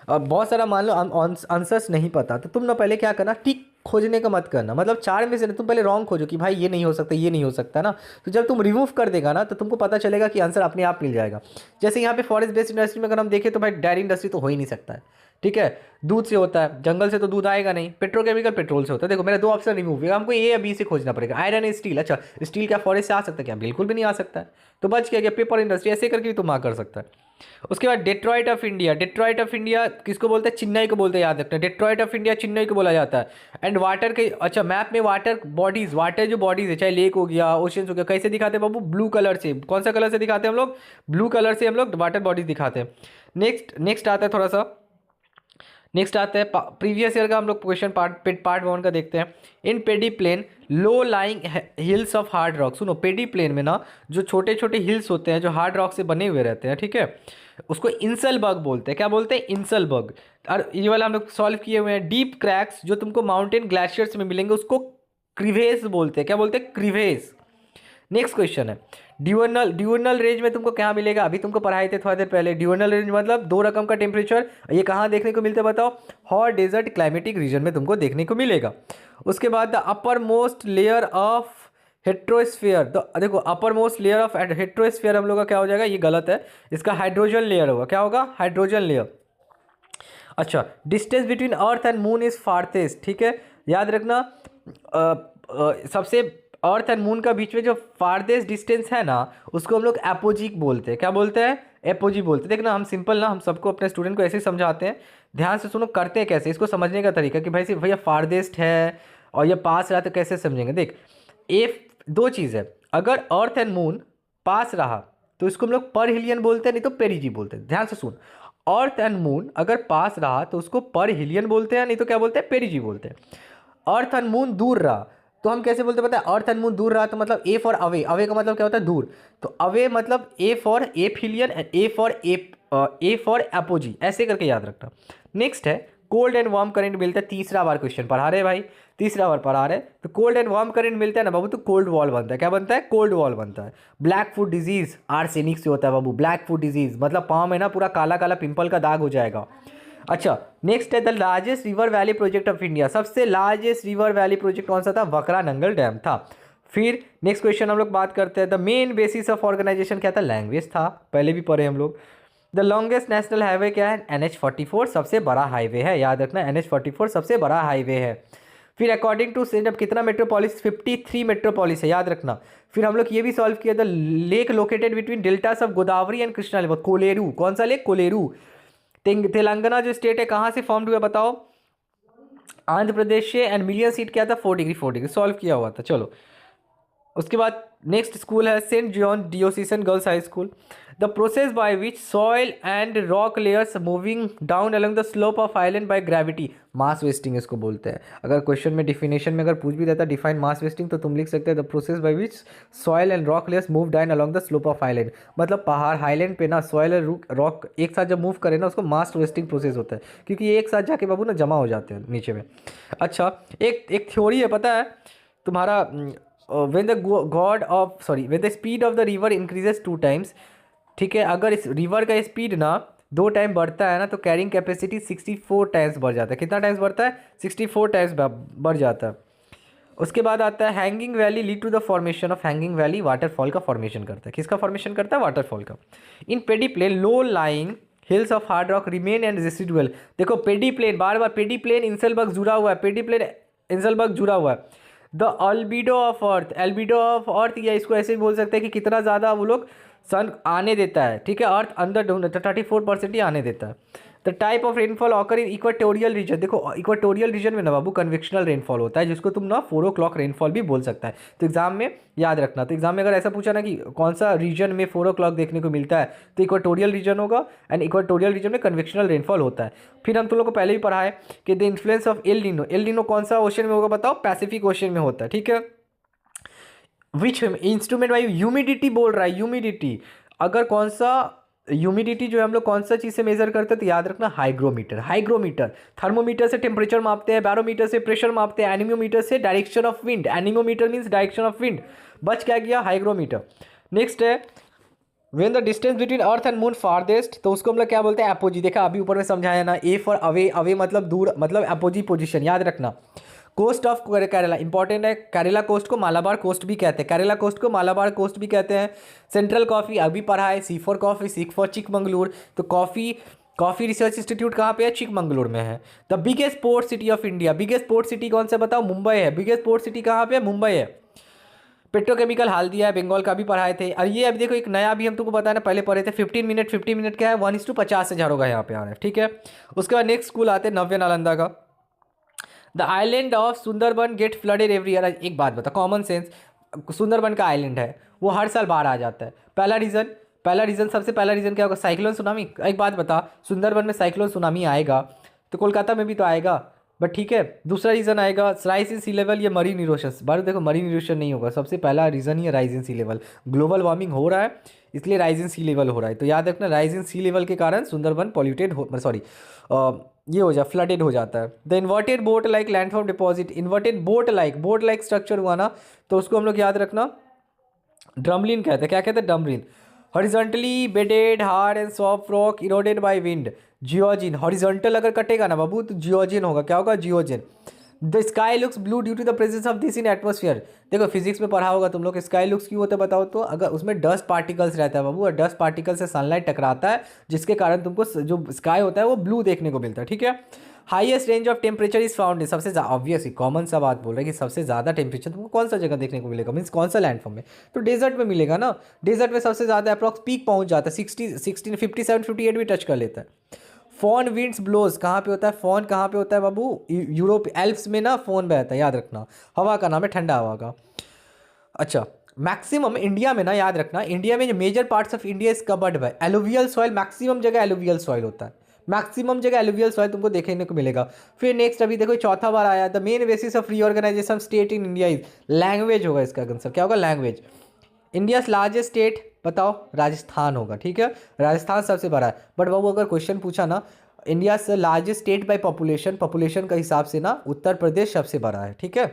बहुत सारा मान लो आंसर्स नहीं पता, तो तुम ना पहले क्या करना, टिक खोजने का मत करना, मतलब चार में से ना तुम पहले रॉन्ग खोजो कि भाई ये नहीं हो सकता, ये नहीं हो सकता ना। तो जब तुम रिमूव कर देगा ना तो तुमको पता चलेगा कि आंसर अपने आप मिल जाएगा। जैसे यहाँ पे फॉरेस्ट बेस्ड इंडस्ट्री में अगर हम देखें तो भाई डायरी इंडस्ट्री तो हो ही नहीं सकता है, ठीक है, दूध से होता है, जंगल से तो दूध आएगा नहीं। पेट्रोकेमिकल पेट्रोल से होता है। देखो मेरे दो ऑप्शन रिमूव हुए, हमको ए या बी से खोजना पड़ेगा। आयरन एंड स्टील, अच्छा स्टील क्या फॉरेस्ट से आ सकता है क्या? बिल्कुल भी नहीं आ सकता है, तो बच गया पेपर इंडस्ट्री। ऐसे करके भी तुम आ कर सकता है। उसके बाद Detroit of India, Detroit of India किसको बोलते हैं? चेन्नई को बोलते हैं, याद रखना। डेट्रॉइट ऑफ इंडिया चेन्नई को बोला जाता है। एंड वाटर के, अच्छा मैप में वाटर बॉडीज, वाटर जो बॉडीज है, चाहे लेक हो गया, ओशियंस हो गया, कैसे दिखाते हैं बाबू? ब्लू कलर से। कौन सा कलर से दिखाते हैं हम लोग? ब्लू कलर से हम लोग वाटर बॉडीज दिखाते हैं। नेक्स्ट आता है थोड़ा सा, नेक्स्ट आता है प्रीवियस ईयर का हम लोग क्वेश्चन पार्ट 1 का देखते हैं। In pediplain low lying hills of hard rock. सुनो पेडी प्लेन में ना जो छोटे छोटे हिल्स होते हैं जो हार्ड रॉक से बने हुए रहते हैं, ठीक है, उसको इंसलबर्ग बोलते हैं। क्या बोलते हैं? इंसलबर्ग। और ये वाला हम लोग सॉल्व किए हुए हैं। डीप क्रैक्स जो तुमको माउंटेन ग्लेशियर्स में मिलेंगे उसको क्रिवेस बोलते हैं। क्या बोलते हैं? क्रिवेस। नेक्स्ट क्वेश्चन है, ड्यूनल, ड्यूनल रेंज में तुमको क्या मिलेगा? अभी तुमको पढ़ाए थे थोड़ा देर पहले। ड्यूनल रेंज मतलब दो रकम का टेम्परेचर। ये कहाँ देखने को मिलता है बताओ? हॉट डेजर्ट क्लाइमेटिक रीजन में तुमको देखने को मिलेगा। उसके बाद the uppermost layer of heterosphere, तो देखो upper most layer of heterosphere हम लोग का क्या हो जाएगा? ये गलत है, इसका हाइड्रोजन लेयर होगा। क्या होगा? Hydrogen layer. अच्छा distance between earth and moon is farthest, ठीक है, याद रखना। सबसे अर्थ एंड मून का बीच में जो फारदेस्ट डिस्टेंस है ना उसको हम लोग एपोजिक बोलते हैं। क्या बोलते हैं? एपोजी बोलते हैं। देखना हम सिंपल ना हम सबको अपने स्टूडेंट को ऐसे ही समझाते हैं, ध्यान से सुनो। करते हैं कैसे इसको समझने का तरीका कि भाई सिर्फ भैया फारदेस्ट है और ये पास रहा तो कैसे समझेंगे? देख ए दो चीज़ है, अगर अर्थ एंड मून पास रहा तो इसको हम लोग पर हिलियन बोलते हैं, नहीं तो पेरिजी बोलते हैं। ध्यान से सुन, अर्थ एंड मून अगर पास रहा तो उसको पर हिलियन बोलते हैं, नहीं तो क्या बोलते हैं? पेरिजी बोलते हैं। अर्थ एंड मून दूर रहा तो हम कैसे बोलते हैं पता है? अर्थ एंड मून दूर रहा तो मतलब ए फॉर अवे, अवे का मतलब क्या होता है? दूर। तो अवे मतलब A for एफिलियन and A for apogee, ऐसे करके याद रखना। नेक्स्ट है कोल्ड एंड वार्म करंट मिलता है। तीसरा बार क्वेश्चन पढ़ा रहे भाई, तीसरा बार पढ़ा रहे। तो कोल्ड एंड वार्म करंट मिलता है ना बाबू तो कोल्ड वॉल बनता है। क्या बनता है? कोल्ड वॉल बनता है। ब्लैक फुट डिजीज आर्सेनिक से होता है बाबू। ब्लैक फुट डिजीज मतलब पाँव में ना पूरा काला काला पिंपल का दाग हो जाएगा। अच्छा नेक्स्ट है the largest river valley project of India. सबसे लार्जेस्ट रिवर वैली प्रोजेक्ट कौन सा था? वकरा नंगल डैम था। फिर नेक्स्ट क्वेश्चन हम लोग बात करते हैं, the main basis of organisation क्या था? लैंग्वेज था, पहले भी पढ़े हम लोग। द लॉन्गेस्ट नेशनल हाईवे क्या है? NH44 सबसे बड़ा हाईवे है, याद रखना NH44 सबसे बड़ा हाईवे है। फिर अकॉर्डिंग टू सेंट कितना मेट्रोपॉलिस? 53 मेट्रोपॉलिस है, याद रखना। फिर हम लोग ये भी सॉल्व किया, the lake located between deltas of Godavari and Krishna river. Kolleru, कौन सा लेक? कोलेरू। तेलंगाना जो स्टेट है कहाँ से फॉर्म हुआ बताओ? आंध्र प्रदेश से। एंड मिलियन सीट क्या था? 4 डिग्री सॉल्व किया हुआ था। चलो उसके बाद नेक्स्ट स्कूल है saint John diocesan girls high school. The process by which soil and rock layers moving down along the slope of island by gravity. Mass wasting इसको बोलते हैं। अगर क्वेश्चन में डिफिनेशन में अगर पूछ भी रहता डिफाइन मास वेस्टिंग तो तुम लिख सकते हैं the process by which soil and rock layers move down along the slope of island. मतलब पहाड़ हाईलैंड पे ना सॉइल और रॉक एक साथ जब मूव करे ना उसको मास वेस्टिंग प्रोसेस होता है, क्योंकि ये एक साथ जाके बाबू ना जमा हो जाते हैं नीचे में। अच्छा एक थ्योरी है पता है तुम्हारा, when the god of sorry when the speed of the river increases 2 times, ठीक है, अगर इस रिवर का स्पीड ना 2 टाइम बढ़ता है ना तो कैरिंग कैपेसिटी 64 टाइम्स बढ़ जाता है। कितना टाइम्स बढ़ता है? 64 टाइम्स बढ़ जाता है। उसके बाद आता है hanging valley lead to the formation of hanging valley, waterfall का फॉर्मेशन करता है। किसका फॉर्मेशन करता है? वाटरफॉल का। In pediplain low lying hills of hard rock remain and residual. देखो पेडी प्लेन, बार बार पेडी प्लेन इंसलबर्ग जुड़ा हुआ है। पेडी प्लेन इंसलबर्ग जुड़ा हुआ है। The albedo of earth, albedo of earth, या इसको ऐसे भी बोल सकते हैं कि कितना ज़्यादा वो लोग सन आने देता है, ठीक है, अर्थ अंदर ढूंढ 34% ही आने देता है। The type of rainfall occur in equatorial region, देखो इक्वाटोरियल रीजन में ना बाबू कन्वेक्शनल रेनफॉल होता है, जिसको तुम ना 4 o'clock रेनफॉल भी बोल सकता है। तो एग्जाम में याद रखना, तो एग्जाम में अगर ऐसा पूछा ना कि कौन सा रीजन में 4 o'clock देखने को मिलता है, तो इक्वाटोरियल रीजन होगा, एंड इक्वाटोरियल रीजन में कन्वेक्शनल रेनफॉल होता है। फिर हम तुम लोग को पहले भी पढ़ा है कि the influence of El Nino, El Nino कौन सा ओशन में होगा बताओ, पैसिफिक ओशन में होता है, ठीक है। विच इंस्ट्रूमेंट, भाई ह्यूमिडिटी बोल रहा है, ह्यूमिडिटी, अगर कौन सा ह्यूमिडिटी जो है हम लोग कौन सा चीज़ से मेजर करते हैं, तो याद रखना हाइग्रोमीटर, हाइग्रोमीटर। थर्मोमीटर से टेम्परेचर मापते हैं, बैरोमीटर से प्रेशर मापते हैं, एनीमोमीटर से direction of wind, anemometer means direction of wind, बच क्या गया हाइग्रोमीटर। नेक्स्ट है when the distance between earth and moon farthest, तो उसको हम लोग क्या बोलते हैं, एपोजी। देखा अभी ऊपर में समझाया ना, ए फॉर अवे, अवे मतलब दूर, मतलब एपोजी पोजीशन, याद रखना। कोस्ट ऑफ केरला इंपॉर्टेंट है, केरला कोस्ट को मालाबार कोस्ट भी कहते हैं, केरला कोस्ट को मालाबार कोस्ट भी कहते हैं। सेंट्रल कॉफ़ी अभी पढ़ा है, C for coffee, C for Chikmagalur, तो कॉफ़ी रिसर्च इंस्टीट्यूट कहाँ पे है, चिकमंगलूर में है। The biggest port city of India, biggest port city कौन सा बताओ, मुंबई है। बिगेस्ट पोर्ट सिटी कहाँ पे है, मुंबई है। पेट्रोकेमिकल हल्दिया है, बंगाल का भी पढ़ाए थे। और ये अभी देखो एक नया भी हम तुमको बताया, पहले पढ़े थे 15 मिनट, 50 मिनट क्या है, 1:50 से झाड़ोगा यहाँ पे आ रहा है, ठीक है। उसके बाद नेक्स्ट स्कूल आते हैं नव्य नालंदा का। The island of Sundarban get flooded every year, एक बात बता, कॉमन सेंस, सुंदरबन का आइलैंड है वो हर साल बाढ़ आ जाता है। पहला रीज़न सबसे पहला रीज़न क्या होगा, साइक्लोन सुनामी। एक बात बता, सुंदरबन में साइक्लोन सुनामी आएगा तो कोलकाता में भी तो आएगा, बट ठीक है। दूसरा रीज़न आएगा राइज इन सी लेवल, ये मरीन इरोशन, बार देखो मरीन इरोशन नहीं होगा, सबसे पहला रीज़न ही है rise in sea level. Global warming हो रहा है इसलिए राइज इन सी लेवल हो रहा है, तो याद रखना राइज इन सी लेवल के कारण सुंदरबन पॉल्यूटेड हो, सॉरी ये हो जा फ्लडेड हो जाता है। The inverted boat like landform deposit, inverted boat like structure हुआ ना, तो उसको हम लोग याद रखना ड्रमलिन कहते हैं। क्या कहते हैं, drumlin. Horizontally bedded hard and soft rock eroded by wind, zeugen. Horizontal अगर कटेगा ना बाबू तो जियोजिन होगा, क्या होगा, zeugen. The sky looks blue due to the presence of this in atmosphere, देखो फिजिक्स में पढ़ा होगा तुम लोग, स्काई लुक्स क्यों होता है बताओ तो, अगर उसमें डस्ट पार्टिकल्स रहता है बाबू, और डस्ट पार्टिकल से सनलाइट टकराता है जिसके कारण तुमको जो स्काई होता है वो ब्लू देखने को मिलता है, ठीक है। Highest range of temperature is found, सबसे ऑब्वियस ही कॉमन सा बात बोल रहा है कि सबसे ज़्यादा टेम्परेचर तुमको कौन सा जगह देखने को मिलेगा, मीन्स कौन सा लैंडफॉर्म में, तो डेजर्ट में मिलेगा ना। डेजर्ट में सबसे ज़्यादा अप्रॉक्स पीक पहुंच जाता है 57-58 भी टच कर लेता है। फॉन विंड्स ब्लोज कहाँ पे होता है, फॉन कहाँ पे होता है बाबू, यूरोप एल्प्स में ना फॉन बहता है, याद रखना। हवा का नाम है, ठंडा हवा का। अच्छा, मैक्सिमम इंडिया में ना याद रखना, इंडिया में जो major parts of India is covered by alluvial soil, maximum जगह एलुवियल सॉइल होता है, मैक्सिमम जगह एलुवियल सॉइल तुमको देखने को मिलेगा। फिर नेक्स्ट अभी देखो चौथा बार आया, the main basis of reorganisation state in India is, language होगा इसका आंसर, क्या होगा, लैंग्वेज। इंडिया लार्जेस्ट स्टेट बताओ, राजस्थान होगा, ठीक है, राजस्थान सबसे बड़ा है। बट बाबू अगर क्वेश्चन पूछा ना इंडिया से largest state by population, population का हिसाब से ना उत्तर प्रदेश सबसे बड़ा है, ठीक है।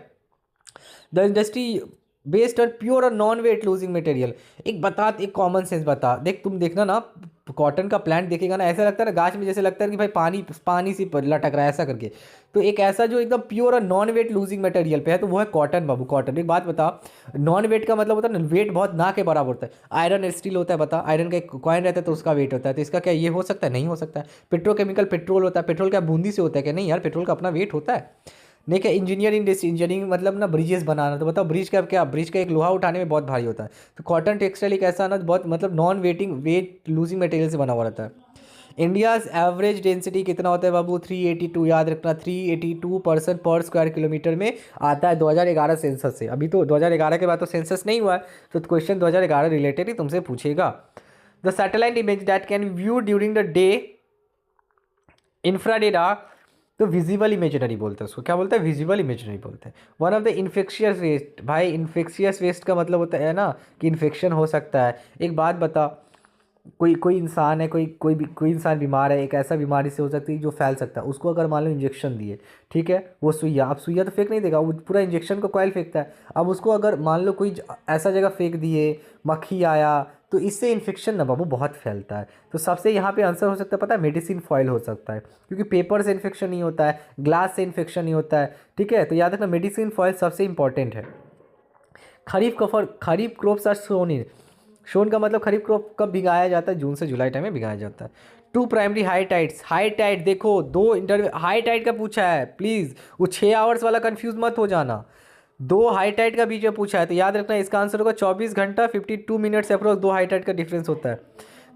The industry based on pure और नॉन वेट लूजिंग मटेरियल, एक बता, एक कॉमन सेंस बता, देख तुम देखना ना कॉटन का प्लांट देखेगा ना, ऐसा लगता है ना गाछ में, जैसे लगता है कि भाई पानी पानी से लटक रहा है ऐसा करके, तो एक ऐसा जो एकदम प्योर और नॉन वेट लूजिंग मटेरियल पे है तो वो है कॉटन बाबू, कॉटन। एक बात बता, नॉन वेट का मतलब होता है ना, वेट बहुत ना के बराबर होता है। आयरन स्टील होता है, बता आयरन का एक कॉइन रहता है तो उसका वेट होता है, तो इसका क्या ये हो सकता है, नहीं हो सकता है। पेट्रोकेमिकल पेट्रोल होता है, पेट्रोल क्या बूंदी से होता है क्या, नहीं यार, पेट्रोल का अपना वेट होता है। नहीं क्या, इंजीनियरिंग मतलब ना ब्रिजेस बनाना, तो बताओ ब्रिज का क्या, ब्रिज का एक लोहा उठाने में बहुत भारी होता है। तो कॉटन टेक्सटाइल एक ऐसा ना बहुत मतलब नॉन वेट लूजिंग मटेरियल से बना हुआ रहता है। इंडियाज़ एवरेज डेंसिटी कितना होता है बाबू, 382, याद रखना 382 पर्सन पर स्क्वायर किलोमीटर में आता है 2011 सेंसस से। अभी तो 2011 के बाद तो सेंसस नहीं हुआ है, तो क्वेश्चन 2011 रिलेटेड ही तुमसे पूछेगा। The satellite image that can view during the day infrared तो विजिबल इमेजिनरी बोलते हैं उसको, क्या बोलते हैं, विजिबल इमेजिनरी बोलते हैं। One of the infectious waste, भाई इन्फेक्शियस वेस्ट का मतलब होता है ना कि इन्फेक्शन हो सकता है। एक बात बता, कोई इंसान है, कोई इंसान बीमार है, एक ऐसा बीमारी से हो सकती है जो फैल सकता है, उसको अगर मान लो इंजेक्शन दिए, ठीक है, वो सुइया, अब सुइया तो फेंक नहीं देगा, वो पूरा इंजेक्शन को कॉइल फेंकता है। अब उसको अगर मान लो कोई ऐसा जगह फेंक दिए, मक्खी आया, तो इससे इन्फेक्शन ना बाबू बहुत फैलता है। तो सबसे यहाँ पे आंसर हो सकता है पता है, मेडिसिन फॉइल हो सकता है, क्योंकि पेपर से इन्फेक्शन नहीं होता है, ग्लास से इन्फेक्शन नहीं होता है, ठीक है। तो याद रखना मेडिसिन फॉइल सबसे इंपॉर्टेंट है। Kharif crops are sown in, sown का मतलब खरीफ क्रॉप कब भिगाया जाता है, जून से जुलाई टाइम में भिगाया जाता है। Two primary high tides, high tide देखो दो इंटर हाई टाइड का पूछा है, प्लीज वो 6 आवर्स वाला कंफ्यूज मत हो जाना, दो हाई टाइड का बीच में पूछा है, तो याद रखना इसका आंसर होगा 24 घंटा 52 मिनट्स अप्रोक्स, दो हाई टाइड का डिफरेंस होता है।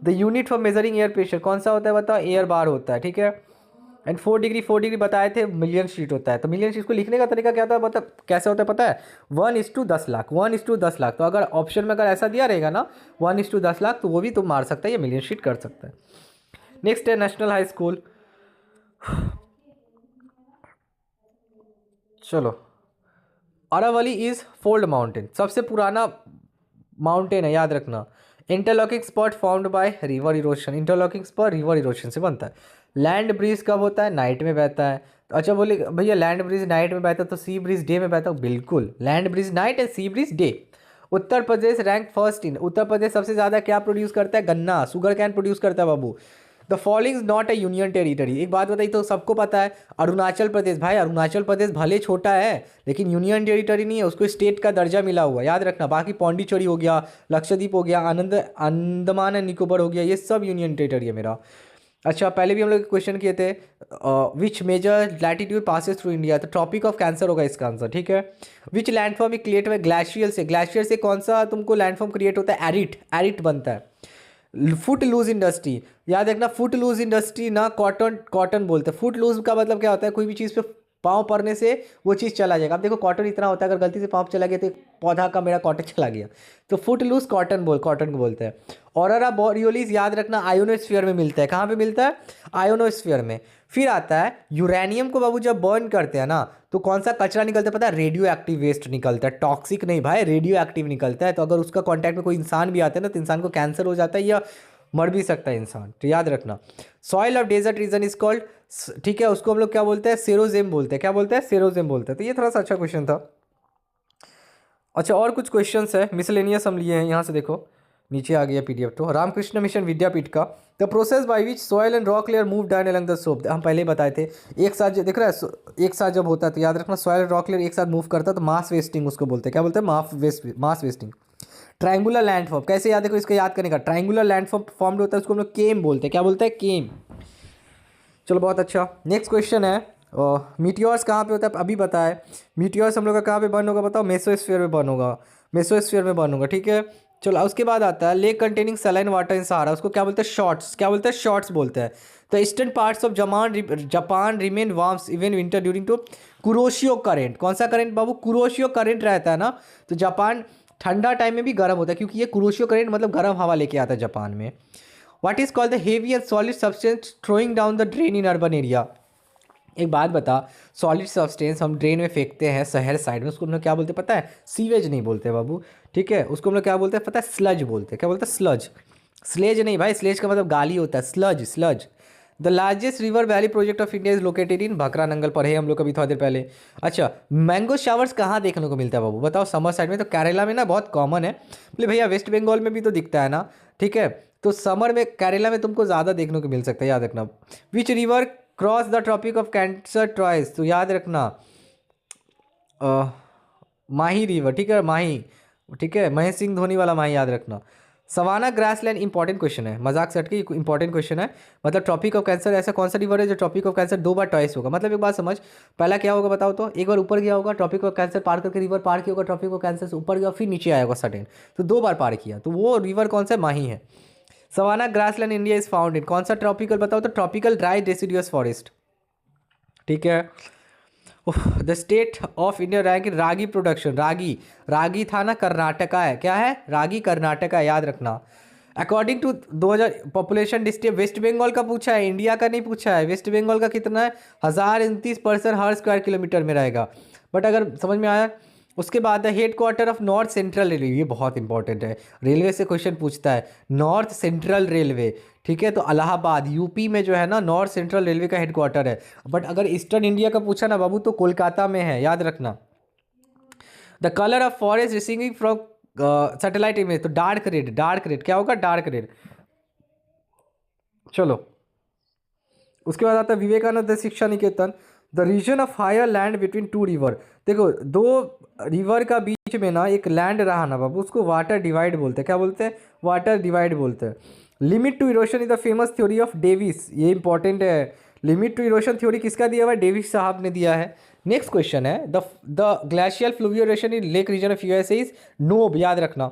The unit for measuring air pressure कौन सा होता है बताओ, एयर बार होता है, ठीक है। एंड 4 डिग्री बताए थे मिलियन शीट होता है, तो मिलियन शीट को लिखने का तरीका क्या होता है मतलब कैसे होता है पता है, 1:10 लाख, 1:10 लाख, तो अगर ऑप्शन में अगर ऐसा दिया रहेगा ना 1:10 लाख, तो वो भी तुम मार सकता है, ये मिलियन शीट कर सकता है। नेक्स्ट है नेशनल हाई स्कूल, चलो अरावली इज फोल्ड माउंटेन, सबसे पुराना माउंटेन है याद रखना। Interlocking spot formed by river erosion, interlocking spot river erosion से बनता है। लैंड ब्रिज कब होता है, नाइट में बहता है। तो अच्छा बोले भैया लैंड ब्रिज नाइट में बहता है तो सी ब्रिज डे में बहता है, बिल्कुल land breeze night and sea breeze day. Uttar Pradesh rank first in, Uttar Pradesh सबसे ज़्यादा क्या प्रोड्यूस करता है, गन्ना, शुगर कैन प्रोड्यूस करता है बाबू। The following is not a union territory, एक बात बताइए तो सबको पता है अरुणाचल प्रदेश, भाई अरुणाचल प्रदेश भले छोटा है लेकिन यूनियन टेरिटरी नहीं है, उसको स्टेट का दर्जा मिला हुआ है, याद रखना। बाकी पौंडीचेरी हो गया, लक्षद्वीप हो गया, अंडमान एंड निकोबार हो गया, ये सब यूनियन टेरिटरी है मेरा। अच्छा पहले भी हम लोग क्वेश्चन किए थे, which major latitude passes through India, तो ट्रॉपिक ऑफ कैंसर होगा इसका आंसर, ठीक है। विच लैंडफॉर्म क्रिएट हुआ ग्लेशियर से, ग्लेशियर से कौन सा तुमको लैंडफॉर्म क्रिएट होता है, एरिट, एरिट बनता है। फुट लूज इंडस्ट्री, याद रखना फुट लूज इंडस्ट्री ना कॉटन, कॉटन बोलते हैं। फुट लूज का मतलब क्या होता है, कोई भी चीज़ पे पाँव पड़ने से वो चीज़ चला जाएगा। अब देखो कॉटन इतना होता है, अगर गलती से पाँव चला गया तो एक पौधा का मेरा कॉटन चला गया, तो फुट लूज कॉटन कॉटन को बोलते हैं। ऑरोरा बोरियोलिस याद रखना आयोनोस्फीयर में मिलता है, कहाँ पे मिलता है, आयोनोस्फीयर में। फिर आता है यूरेनियम को बाबू जब बर्न करते हैं ना तो कौन सा कचरा निकलता है पता है, रेडियो एक्टिव वेस्ट निकलता है, टॉक्सिक नहीं भाई, रेडियो एक्टिव निकलता है। तो अगर उसका कॉन्टैक्ट में कोई इंसान भी आता है ना तो इंसान को कैंसर हो जाता है या मर भी सकता है इंसान, तो याद रखना। Soil of desert region is called, ठीक है, उसको हम लोग क्या बोलते हैं, सेरोजेम बोलते हैं, क्या बोलते हैं, सेरोजेम बोलते हैं। तो ये थोड़ा सा अच्छा क्वेश्चन था। अच्छा और कुछ क्वेश्चंस है मिसलेनियस हम लिए हैं, यहाँ से देखो नीचे आ गया पीडीएफ, तो रामकृष्ण मिशन विद्यापीठ का, the process by which soil and rock layer move down along the slope, हम पहले ही बताए थे। एक साथ देख रहा है, एक साथ जब होता है तो याद रखना सॉइल एंड रॉक लेयर एक साथ मूव करता है तो मास वेस्टिंग उसको बोलते हैं, क्या बोलते हैं, मास वेस्टिंग। ट्रायंगुलर लैंडफॉर्म कैसे याद, देखो इसको याद करने का, ट्रायंगुलर लैंडफॉर्म फॉर्म्ड होता है उसको हम लोग केम बोलते हैं, क्या बोलते हैं, केम। चलो बहुत अच्छा, नेक्स्ट क्वेश्चन है, मीटियोर्स कहाँ पे होता है अभी बताए, मीटियोर्स हम लोग का कहाँ पे बर्न होगा बताओ, मेसोस्फीयर में बर्न होगा, मेसोस्फीयर में बर्न होगा, ठीक है। चलो उसके बाद आता है lake containing saline water in Sahara, उसको क्या बोलते हैं, शॉर्ट्स, क्या बोलते हैं, शॉर्ट्स बोलते हैं। तो eastern parts of Japan remain warms even winter during to Kuroshio current, कौन सा करेंट बाबू, कुरोशियो करेंट रहता है ना, तो जापान ठंडा टाइम में भी गर्म होता है क्योंकि ये कुरोशियो करेंट मतलब गर्म हवा लेके आता है जापान में। What is called the heavy and solid substance throwing down the drain in urban area, एक बात बता, सॉलिड सब्सटेंस हम ड्रेन में फेंकते हैं शहर साइड में, उसको हम लोग क्या बोलते हैं पता है, सीवेज नहीं बोलते बाबू, ठीक है, उसको हम लोग क्या बोलते हैं पता है, स्लज बोलते हैं, क्या बोलते हैं, स्लज, स्लेज नहीं भाई, स्लेज का मतलब गाली होता है, sludge, sludge. The largest river valley project of India is located in Bhakra Nangal, पढ़े हम लोग अभी थोड़ी देर पहले। अच्छा मैंगो शावर्स कहाँ देखने को मिलता है बाबू बताओ, समर साइड में, तो केरला में ना बहुत कॉमन है, बोले भैया वेस्ट बंगाल में भी तो दिखता है ना, ठीक है, तो समर में केरला में तुमको ज़्यादा देखने को मिल सकता है, याद रखना। Which river cross the tropic of Cancer twice, तो याद रखना माही रिवर, ठीक है, माही, ठीक है, महेंद्र सिंह धोनी वाला माही, याद रखना। सवाना ग्रासलैंड इंपॉर्टेंट क्वेश्चन है, मजाक से हटके इंपॉर्टेंट क्वेश्चन है, मतलब ट्रॉपिक ऑफ कैंसर ऐसा कौन सा रिवर है जो ट्रॉपिक ऑफ कैंसर 2 बार ट्वाइस होगा, मतलब एक बात समझ, पहला क्या होगा बताओ तो, एक बार ऊपर गया होगा ट्रॉपिक ऑफ कैंसर पार करके, रिवर पार किया होगा ट्रॉपिक ऑफ कैंसर से ऊपर गया, फिर नीचे आया होगा सडन, तो 2 बार पार किया, तो वो रिवर कौन सा, माही है। Savanna grassland India is found in, कौन सा ट्रॉपिकल बताओ तो, ट्रॉपिकल ड्राई डेसिडियस फॉरेस्ट, ठीक है। The state of India rank in ragi production, ragi, ragi था ना कर्नाटका है, क्या है, रागी कर्नाटका, याद रखना। According to 2000 population district, west Bengal का पूछा है, इंडिया का नहीं पूछा है, वेस्ट बंगाल का कितना है, 1029 पर्सन हर स्क्वायर किलोमीटर में रहेगा, बट अगर समझ में आया। उसके बाद है head quarter of north central railway, ये बहुत इंपॉर्टेंट है, रेलवे से क्वेश्चन पूछता है, नॉर्थ सेंट्रल रेलवे, ठीक है, तो इलाहाबाद यूपी में जो है ना नॉर्थ सेंट्रल रेलवे का हेड क्वार्टर है, बट अगर ईस्टर्न इंडिया का पूछा ना बाबू तो कोलकाता में है, याद रखना। The colour of forest receiving from satellite image, तो डार्क रेड, डार्क रेड क्या होगा, डार्क रेड। चलो उसके बाद आता है Vivekananda Shiksha Niketan, the region of higher land between two river, देखो 2 रिवर का बीच में ना एक लैंड रहा ना बाबू, उसको वाटर डिवाइड बोलते हैं, क्या बोलते हैं, वाटर डिवाइड बोलते हैं। Limit to erosion is the famous theory of Davis, ये इंपॉर्टेंट है। लिमिट टू इरोशन थ्योरी किसका दिया हुआ है? डेविस साहब ने दिया है। नेक्स्ट क्वेश्चन है, the glacial fluvial erosion in lake region of USA is knob, याद रखना।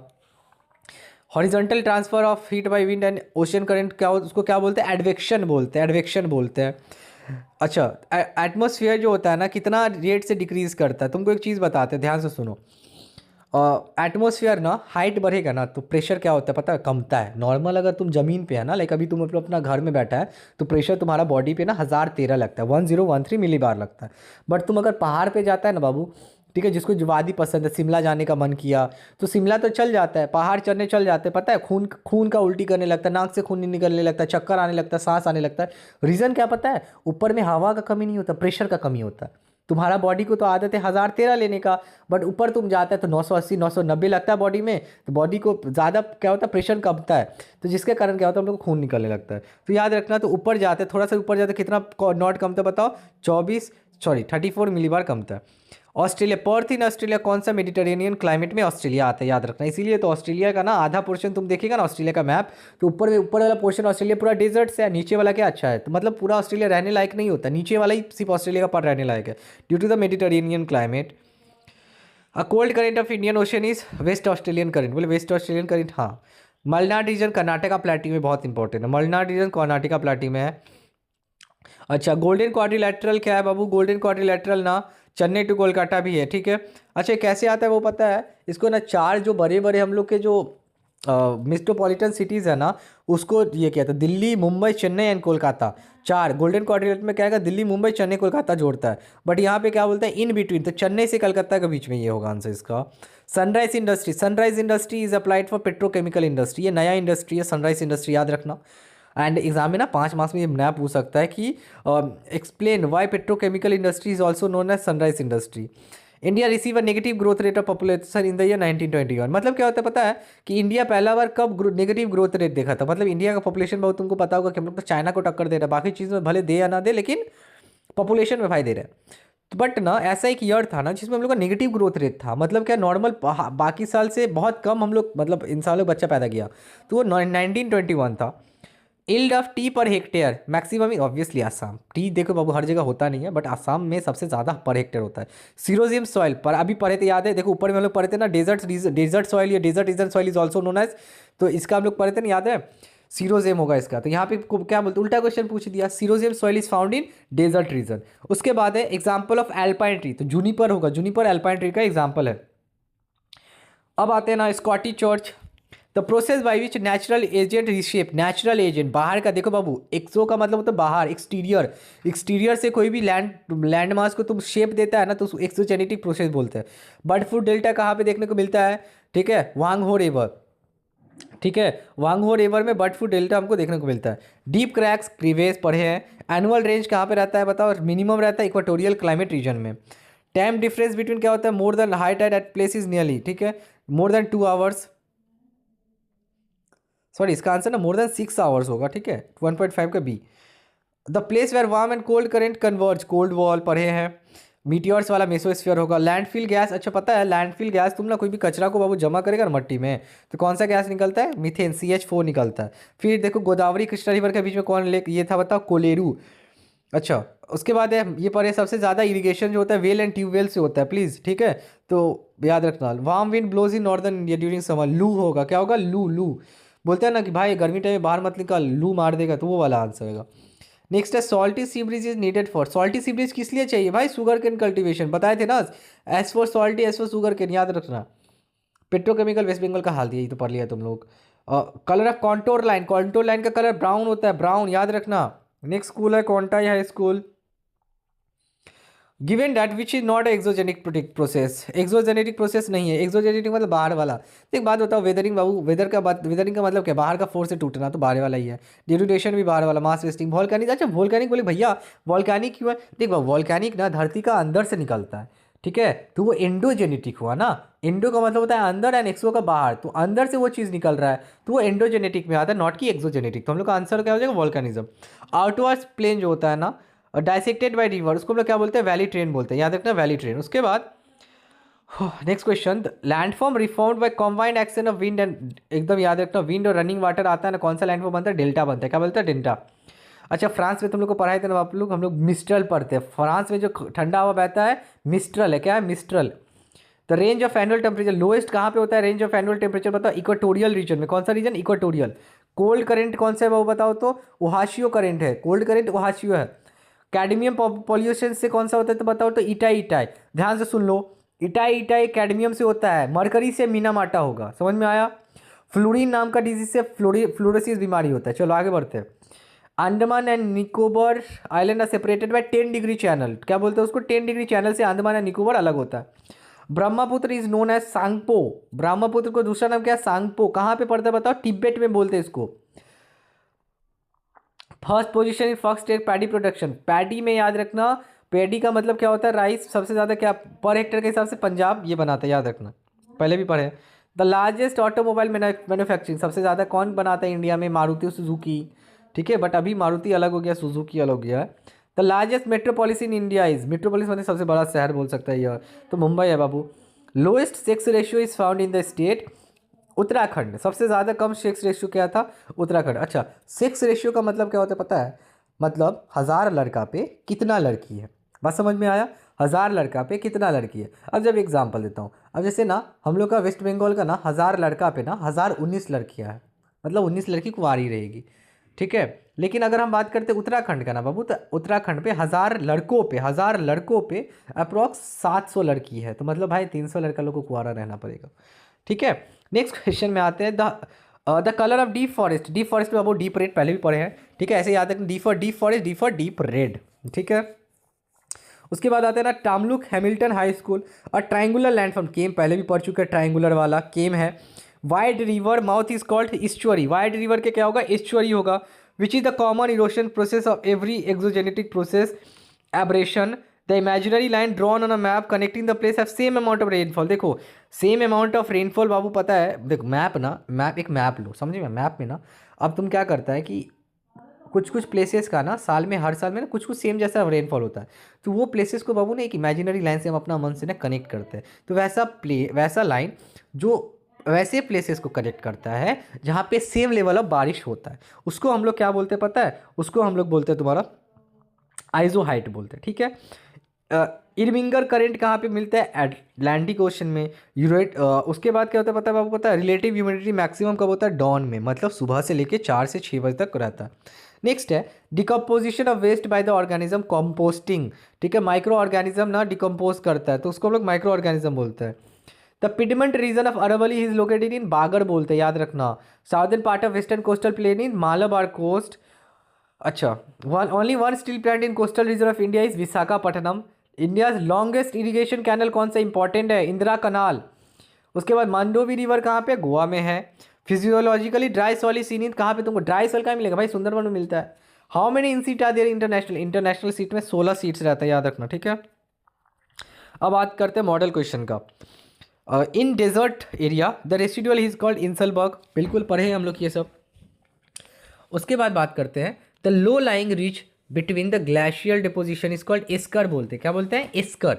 Horizontal transfer of heat by wind and ocean current क्या उसको क्या बोलते हैं? एडवेक्शन बोलते हैं, एडवेक्शन बोलते हैं। अच्छा, एटमॉस्फेयर जो होता है ना कितना रेट से डिक्रीज करता है, तुमको एक चीज़ बताते हैं, ध्यान से सुनो। एटमॉस्फेयर ना हाइट बढ़ेगा ना तो प्रेशर क्या होता है पता है? कमता है। नॉर्मल अगर तुम जमीन पे है ना, लाइक अभी तुम अपना घर में बैठा है तो प्रेशर तुम्हारा बॉडी पे ना 1013 लगता है, 1013 मिली बार लगता है। बट तुम अगर पहाड़ पे जाता है ना बाबू, ठीक है, जिसको जो वादी पसंद है, शिमला जाने का मन किया तो शिमला तो चल जाता है, पहाड़ चढ़ने चल जाते हैं, पता है खून खून का उल्टी करने लगता है, नाक से खून निकलने लगता है, चक्कर आने लगता है, सांस आने लगता है। रीज़न क्या पता है? ऊपर में हवा का कमी नहीं होता, प्रेशर का कमी होता है। तुम्हारा बॉडी को तो आदत है 1013 लेने का, बट ऊपर तुम जाता है तो 980 990 लगता है बॉडी में, तो बॉडी को ज़्यादा क्या होता है? प्रेशर कमता है, तो जिसके कारण क्या होता है? हम लोग को खून निकलने लगता है। तो याद रखना, तो ऊपर जाते हैं, थोड़ा सा ऊपर जाते हैं, कितना नॉट कमता है बताओ? 34 मिली बार कमता है। ऑस्ट्रेलिया, पर्थ इन ऑस्ट्रेलिया कौन सा मेडिटेरेनियन क्लाइमेट में ऑस्ट्रेलिया आता है? याद रखना। इसीलिए तो ऑस्ट्रेलिया का ना आधा पोर्शन तुम देखिएगा ना ऑस्ट्रेलिया का मैप, तो ऊपर वाला पोर्शन ऑस्ट्रेलिया पूरा डेजर्ट से है, नीचे वाला क्या अच्छा है, तो मतलब पूरा ऑस्ट्रेलिया रहने लायक नहीं होता, नीचे वाला ही सिर्फ ऑस्ट्रेलिया का पार्ट रहने लायक है, due to the Mediterranean climate. A cold current of Indian ocean is west Australian current, बोले वेस्ट ऑस्ट्रेलियन करेंट, हाँ। मलनाड रीजन कर्नाटका प्लेटी में बहुत इंपॉर्टेंट है, मलनाड रीजन कर्नाटका प्लेटी में है। अच्छा, गोल्डन क्वाड्रिलेटरल क्या है बाबू? गोल्डन क्वाड्रिलेटरल ना चेन्नई टू कोलकाता भी है, ठीक है। अच्छा, कैसे आता है वो पता है? इसको ना चार जो बड़े बड़े हम लोग के जो मेट्रोपॉलिटन सिटीज़ है ना, उसको ये किया था, दिल्ली मुंबई चेन्नई एंड कोलकाता, चार गोल्डन क्वाड्रिलेटरल में क्या है? दिल्ली मुंबई चेन्नई कोलकाता जोड़ता है, बट यहाँ पे क्या बोलता है? इन बिटवीन, तो चेन्नई से कलकत्ता के बीच में ये होगा आंसर इसका। Sunrise industry, sunrise industry is applied for petrochemical industry, ये नया इंडस्ट्री है सनराइज इंडस्ट्री, याद रखना। एंड एग्जाम में ना 5 मार्क्स में ये नया पूछ सकता है कि explain why petrochemical industry is also known as sunrise industry. India receive a negative growth rate of population in the year 1921, मतलब क्या होता है पता है? कि इंडिया पहला बार कब नेगेटिव ग्रोथ रेट देखा था? मतलब इंडिया का पॉपुलेशन बहुत तुमको पता होगा कि हम लोग तो चाइना को टक्कर दे रहा है, बाकी चीज़ में भले दे या ना दे, लेकिन पॉपुलेशन में भाई दे रहा है। तो बट ना ऐसा एक ईयर था ना जिसमें हम लोग का नेगेटिव ग्रोथ रेट था, मतलब क्या नॉर्मल बाकी साल से बहुत कम हम लोग, मतलब इंसान लोग बच्चा पैदा किया, तो वो 1921 था। Yield of T per hectare maximum, obviously Assam, T देखो बाबू हर जगह होता नहीं है, बट आसाम में सबसे ज़्यादा पर हेक्टेयर होता है। सीरोजियम सॉइल पर अभी पढ़े थे, याद है? देखो ऊपर में हम लोग पढ़े थे ना, डेजर्ट सॉइल या desert region soil is also known as, तो इसका हम लोग पढ़े थे ना, याद है? सीरोजियम होगा इसका, तो यहाँ पे क्या बोलते, उल्टा क्वेश्चन पूछ दिया। Sierozem soil is found in desert region. उसके बाद है एग्जाम्पल ऑफ एल्पाइन ट्री, तो जूनिपर होगा, जूनिपर एल्पाइन ट्री का एग्जाम्पल है। अब आते हैं ना Scottish church, the process by which natural agent reshape, natural agent बाहर का, देखो बाबू एक्सो का मतलब होता है बाहर, एक्सटीरियर, एक्सटीरियर से कोई भी लैंड मास को तुम शेप देता है ना तो एक्सोजेनेटिक प्रोसेस बोलते हैं। बर्ड फ्लू डेल्टा कहाँ पे देखने को मिलता है? ठीक है, वांगहो रिवर, ठीक है, वांगहो रिवर में बर्ड फ्लू डेल्टा हमको देखने को मिलता है। डीप क्रैक्स क्रीवेज पढ़े हैं। एनुअल रेंज कहाँ पे रहता है बताओ? मिनिमम रहता है इक्वाटोरियल क्लाइमेट रीजन में। टाइम डिफरेंस बिटवीन क्या होता है? More than high tied at place is nearly, ठीक है, मोर देन 2 आवर्स, सॉरी इसका आंसर ना मोर देन 6 आवर्स होगा, ठीक है, 1.5 का B. The place where warm and cold current converge, cold wall पढ़े हैं। मीटियोर्स वाला मेसोस्फीयर होगा। लैंडफिल गैस, अच्छा पता है लैंडफिल गैस, तुम ना कोई भी कचरा को बाबू जमा करेगा ना मट्टी में तो कौन सा गैस निकलता है? मीथेन, CH4 निकलता है। फिर देखो गोदावरी कृष्णा रिवर के बीच में कौन लेक ये था बताओ? कोलेरू। अच्छा, उसके बाद है ये पढ़े, सबसे ज़्यादा इरिगेशन जो होता है वेल एंड ट्यूबवेल से होता है, प्लीज़, ठीक है, तो याद रखना। Warm wind blows in northern India during summer, loo होगा, क्या होगा? लू, लू बोलते हैं ना कि भाई गर्मी टाइम में बाहर मत निकल, लू मार देगा, तो वो वाला आंसर होगा। नेक्स्ट है salty sea breeze is needed for, salty sea breeze किस लिए चाहिए भाई? शुगर केन कल्टीवेशन, बताए थे ना, S for salty, S for sugar cane, याद रखना। पेट्रोकेमिकल वेस्ट बंगाल का हाल दिया, ये तो पढ़ लिया तुम लोग। Colour of contour line, contour line का कलर ब्राउन होता है, ब्राउन, याद रखना। नेक्स्ट स्कूल है Contai high school. Given that which is not exogenic process, exogenetic process नहीं है, एक्सोजेनेटिक मतलब बाहर वाला। एक बात बताओ, वेदरिंग बाबू, वेदर का बात, वेदरिंग का मतलब क्या? बाहर का फोर्स से टूटना, तो बाहर वाला ही है। डिग्रेडेशन भी बाहर वाला, मास वेस्टिंग, वॉल्केनिक, अच्छा वॉल्केनिक बोले भैया वॉल्केनिक क्यों है? देख वॉल्केनिक ना धरती का अंदर से निकलता है, ठीक है, तो वो एंडोजेनेटिक हुआ ना। एंडो का मतलब होता है अंदर एंड एक्सो का बाहर, तो अंदर से वो चीज़ निकल रहा है तो वो एंडोजेनेटिक में आता है, नॉट कि एक्सोजेनेटिक। तो हम लोग का आंसर क्या हो जाएगा? वॉल्केनिज्म। आउटवर्ड्स प्लेन जो होता है ना, डाइसेक्टेड बाय रिवर, उसको हम लोग क्या बोलते हैं? वैली ट्रेन बोलते हैं, याद रखना, वैली ट्रेन। उसके बाद next question, landform reformed by combined action of wind and, एकदम याद रखना, विंड और रनिंग वाटर आता है ना, कौन सा लैंडफॉर्म बनता है? डेल्टा बनता है। क्या बोलते हैं? डेल्टा। अच्छा, फ्रांस में तुम लोग को पढ़ाए थे ना आप लोग, हम लोग मिस्ट्रल पढ़ते हैं। फ्रांस में जो ठंडा हवा बहता है मिस्ट्रल है। क्या है? Mistral. The range of annual temperature lowest कहाँ पे होता है? रेंज ऑफ एनुअल टेम्परेचर बताओ। इक्वेटोरियल रीजन में। कौन सा रीजन? इक्वेटोरियल। कोल्ड करंट कौन सा है वो बताओ तो? ओहाशियो करंट है। कोल्ड करंट ओहाशियो है। कैडमियम पॉल्यूशन से कौन सा होता है तो बताओ तो? Itai itai. ध्यान से सुन लो, इटाई इटाई कैडमियम से होता है। मरकरी से मीनामाटा होगा। समझ में आया? फ्लोरीन नाम का डिजीज से फ्लोरोसिस बीमारी होता है। चलो आगे बढ़ते हैं। Andaman and Nicobar island are separated by 10 degree channel. क्या बोलते हैं उसको? 10 डिग्री चैनल से अंडमान एंड निकोबार अलग होता है। Brahmaputra is known as Tsangpo. Brahmaputra को दूसरा नाम क्या है? सांगपो। कहाँ पे पड़ता है बताओ? तिब्बत में बोलते हैं इसको। First position in first state paddy production. Paddy में याद रखना, पैडी का मतलब क्या होता है? राइस। सबसे ज़्यादा क्या पर हेक्टेयर के हिसाब से पंजाब ये बनाता है, याद रखना, पहले भी पढ़े। द लार्जेस्ट ऑटोमोबाइल मैन्युफैक्चरिंग, सबसे ज़्यादा कौन बनाता है इंडिया में? मारुति सुजुकी। ठीक है, बट अभी मारुति अलग हो गया, सुजुकी अलग हो गया है। The largest metropolis in India is, metropolis मतलब सबसे बड़ा शहर बोल सकता है यह, तो मुंबई है बाबू। Lowest sex ratio is found in the state Uttarakhand. सबसे ज़्यादा कम सेक्स रेशियो क्या था? उत्तराखंड। अच्छा, सेक्स रेशियो का मतलब क्या होता है पता है? मतलब 1000 लड़का पे कितना लड़की है। बात समझ में आया? 1000 लड़का पे कितना लड़की है। अब जब एग्जांपल देता हूँ, अब जैसे ना हम लोग का वेस्ट बंगाल का ना 1000 लड़का पे ना 1019 लड़कियाँ हैं, मतलब 19 लड़की कुंवारी रहेगी। ठीक है, लेकिन अगर हम बात करते उत्तराखंड का ना बाबू, तो उत्तराखंड पे 1000 लड़कों पे अप्रॉक्स 700 लड़की है, तो मतलब भाई 300 लड़का लोग को कुंवारा रहना पड़ेगा। ठीक है, नेक्स्ट क्वेश्चन में आते हैं। The colour of deep forest. Deep forest में अब डीप रेड पहले भी पढ़े हैं। ठीक है, ऐसे याद रखना, D for deep forest, D for deep red. ठीक है, उसके बाद आते हैं ना टामलुक हैमिल्टन हाई स्कूल और ट्राइंगुलर लैंडफॉर्म। केम पहले भी पढ़ चुके हैं, ट्राइंगुलर वाला केम है। Wide river mouth is called estuary. Wide river के क्या होगा? ईस्चुअरी होगा। Which is the common erosion process of every exogenetic process abrasion. The imaginary line drawn on a map connecting the place have same amount of rainfall. देखो, same amount of rainfall बाबू पता है, देखो map ना, map एक map लो, समझे में? Map में ना अब तुम क्या करता है कि कुछ कुछ प्लेसेस का ना साल में, हर साल में ना कुछ कुछ सेम जैसा रेनफॉल होता है, तो वो प्लेसेस को बाबू ना एक इमेजिनरी लाइन से हम अपना मन से ना कनेक्ट करते हैं। तो वैसा लाइन जो वैसे प्लेसेस को कनेक्ट करता है जहाँ पे सेम लेवल ऑफ बारिश होता है, उसको हम लोग क्या बोलते हैं पता है? उसको हम लोग बोलते हैं तुम्हारा आइजो हाइट बोलते हैं। ठीक है, इरविंगर करंट कहाँ पे मिलता है? अटलांटिक ओशन में। यूरेट उसके बाद क्या होता है पता है बाबू? पता है रिलेटिव ह्यूमिडिटी मैक्सिमम कब होता है? डॉन में, मतलब सुबह से लेके 4 से 6 बजे तक रहता है। नेक्स्ट है decomposition of waste by the organism, composting. ठीक है, माइक्रो ऑर्गेनिज्म ना डिकम्पोज करता है, तो उसको हम लोग माइक्रो ऑर्गेनिज्म बोलते हैं। The piedmont region of Aravalli is located in Bagar बोलते हैं, याद रखना। Southern part of western coastal plain in Malabar coast. अच्छा, only one steel plant in coastal region of India is Visakhapatnam. India longest irrigation canal कौन सा important है? इंदिरा कनाल। उसके बाद मांडोवी रिवर कहाँ पे? गोवा में है। Physiologically dry soil is seen in, कहाँ पे तुमको ड्राई सॉइल कहाँ मिलेगा भाई? सुंदरबन में मिलता है। How many in seat are there international? International seat में 16 सीट्स रहता है, याद रखना। ठीक है, अब बात करते हैं मॉडल क्वेश्चन का। In desert area the residual is called inselberg. बिल्कुल पढ़े हैं हम लोग ये सब। उसके बाद बात करते हैं the low lying ridge between the glacial deposition is called esker बोलते हैं। क्या बोलते हैं? एस्कर।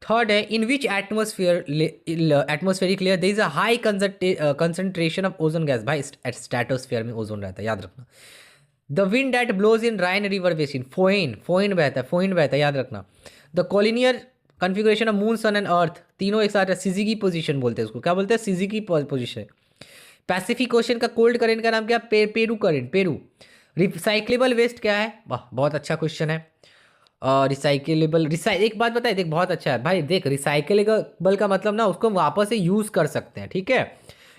थर्ड है in which atmospheric layer there is a high concentration of ozone gas. भाई स्ट्रेटोस्फेयर में ओजोन रहता है, याद रखना। The wind that blows in Rhine river basin, foehn, foehn बहता है, फोइन बहता है, याद रखना। The collinear configuration of moon sun and earth, तीनों एक साथ सिजिकी पोजीशन बोलते हैं उसको। क्या बोलते हैं? Syzygy position. पैसिफिक ओशन का कोल्ड करेंट का नाम क्या? Peru current, Peru. Recyclable waste क्या है? वाह, बहुत अच्छा क्वेश्चन है। रिसाइकेलेबल एक बात बताए, देख बहुत अच्छा है भाई, देख रिसाइकेलेबल का मतलब ना उसको हम वापस से यूज़ कर सकते हैं। ठीक है,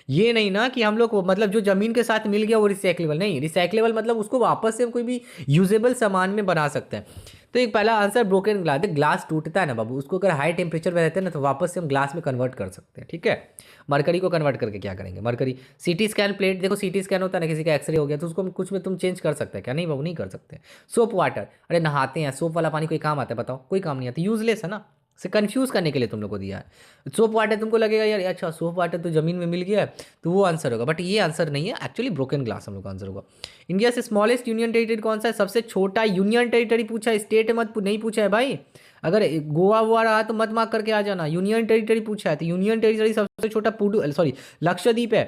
ये नहीं ना कि हम लोग मतलब जो ज़मीन के साथ मिल गया वो रिसाइक्लेबल नहीं। रिसाइक्लेबल मतलब उसको वापस से हम कोई भी यूजेबल सामान में बना सकते हैं। तो एक पहला आंसर ब्रोकन ग्लास। देख ग्लास टूटता है ना बाबू, उसको अगर हाई टेम्परेचर में रहते हैं ना तो वापस से हम ग्लास में कन्वर्ट कर सकते हैं। ठीक है, मरकरी को कन्वर्ट करके क्या करेंगे? मरकरी सीटी स्कैन प्लेट, देखो सीटी स्कैन होता है ना, किसी का एक्सरे हो गया तो उसको कुछ में तुम चेंज कर सकते हैं क्या? नहीं बाबू, नहीं कर सकते। सोप वाटर, अरे नहाते हैं, सोप वाला पानी कोई काम आता है बताओ? कोई काम नहीं आता, यूजलेस है ना। से कंफ्यूज करने के लिए तुम लोग को दिया है। सोप वाटर तुमको लगेगा यार अच्छा सोप वाटर तो जमीन में मिल गया है तो वो आंसर होगा, बट ये आंसर नहीं है एक्चुअली, ब्रोकन ग्लास हम लोग का आंसर होगा। इंडिया से स्मॉलेस्ट यूनियन टेरिटरी कौन सा है? सबसे छोटा यूनियन टेरिटरी पूछा है, स्टेट मत नहीं पूछा है भाई। अगर गोवा वोवा रहा तो मत मार्क करके आ जाना। यूनियन टेरिटरी पूछा है तो यूनियन टेरिटरी सबसे छोटा पुडु सॉरी लक्षद्वीप है,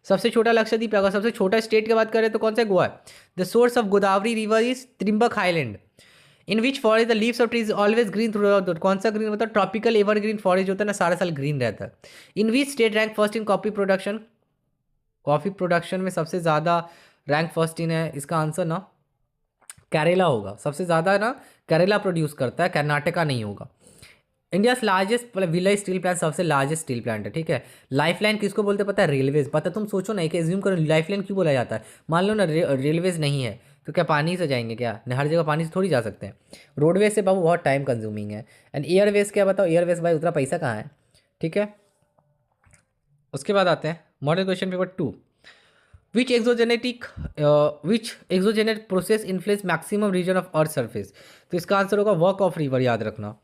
सबसे छोटा लक्षद्वीप है। अगर सबसे छोटा स्टेट की बात करें तो कौन सा है? गोवा है। The source of Godavari river is Trimbak highland. In which forest the leaves of trees always green through out. कौन सा ग्रीन? मतलब ट्रॉपिकल एवरग्रीन फॉरेस्ट होता है ना, सारा साल ग्रीन रहता है। In which state rank first in coffee production? Coffee production में सबसे ज़्यादा रैंक फर्स्ट इन है, इसका आंसर ना केरला होगा। सबसे ज़्यादा ना केरला प्रोड्यूस करता है, कर्नाटका नहीं होगा। India largest village steel plant, सबसे लार्जेस्ट स्टील प्लांट है, ठीक है। लाइफलाइन किसको बोलते हैं पता है? रेलवेज। पता तुम सोचो ना, एक एज्यूम करो लाइफलाइन क्यों बोला जाता है। मान लो ना रेलवेज नहीं है तो क्या पानी से जाएंगे क्या? हर जगह पानी से थोड़ी जा सकते हैं। रोडवेज से बाबू बहुत टाइम कंज्यूमिंग है। एंड एयरवेज क्या बताओ? एयरवेज भाई उतना पैसा कहाँ है, ठीक है। उसके बाद आते हैं model question paper 2। Which exogenetic process influence maximum region of earth surface? तो इसका आंसर होगा वर्क ऑफ रिवर, याद रखना।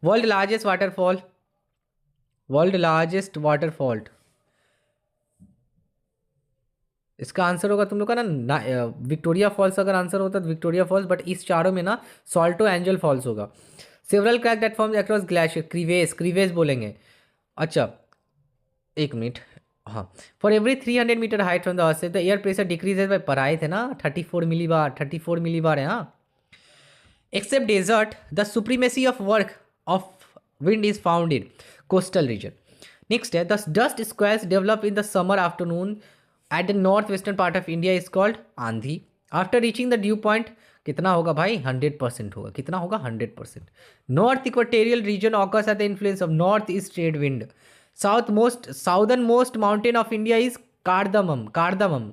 World largest waterfall, world largest waterfall, इसका आंसर होगा तुम लोग का ना विक्टोरिया फॉल्स। अगर आंसर होता तो विक्टोरिया फॉल्स, बट इस चारों में ना सॉल्टो एंजल फॉल्स होगा। Several crack that forms across glacier, crevasse, crevasse बोलेंगे। अच्छा एक मिनट, हाँ। For every 300 metre height from the earth से the air pressure decreases by, पढ़ाए थे ना 34 मिलीबार, 34 मिलीबार है, हाँ। Except desert the supremacy of work of wind is found in coastal region. Next है the dust squalls develop in the summer afternoon at the north western part of India is called andhi. After reaching the dew point, कितना होगा भाई? 100% होगा। कितना होगा? 100%। North equatorial region occurs at the influence of north east trade wind. Southern most mountain of India is Cardamom, Cardamom.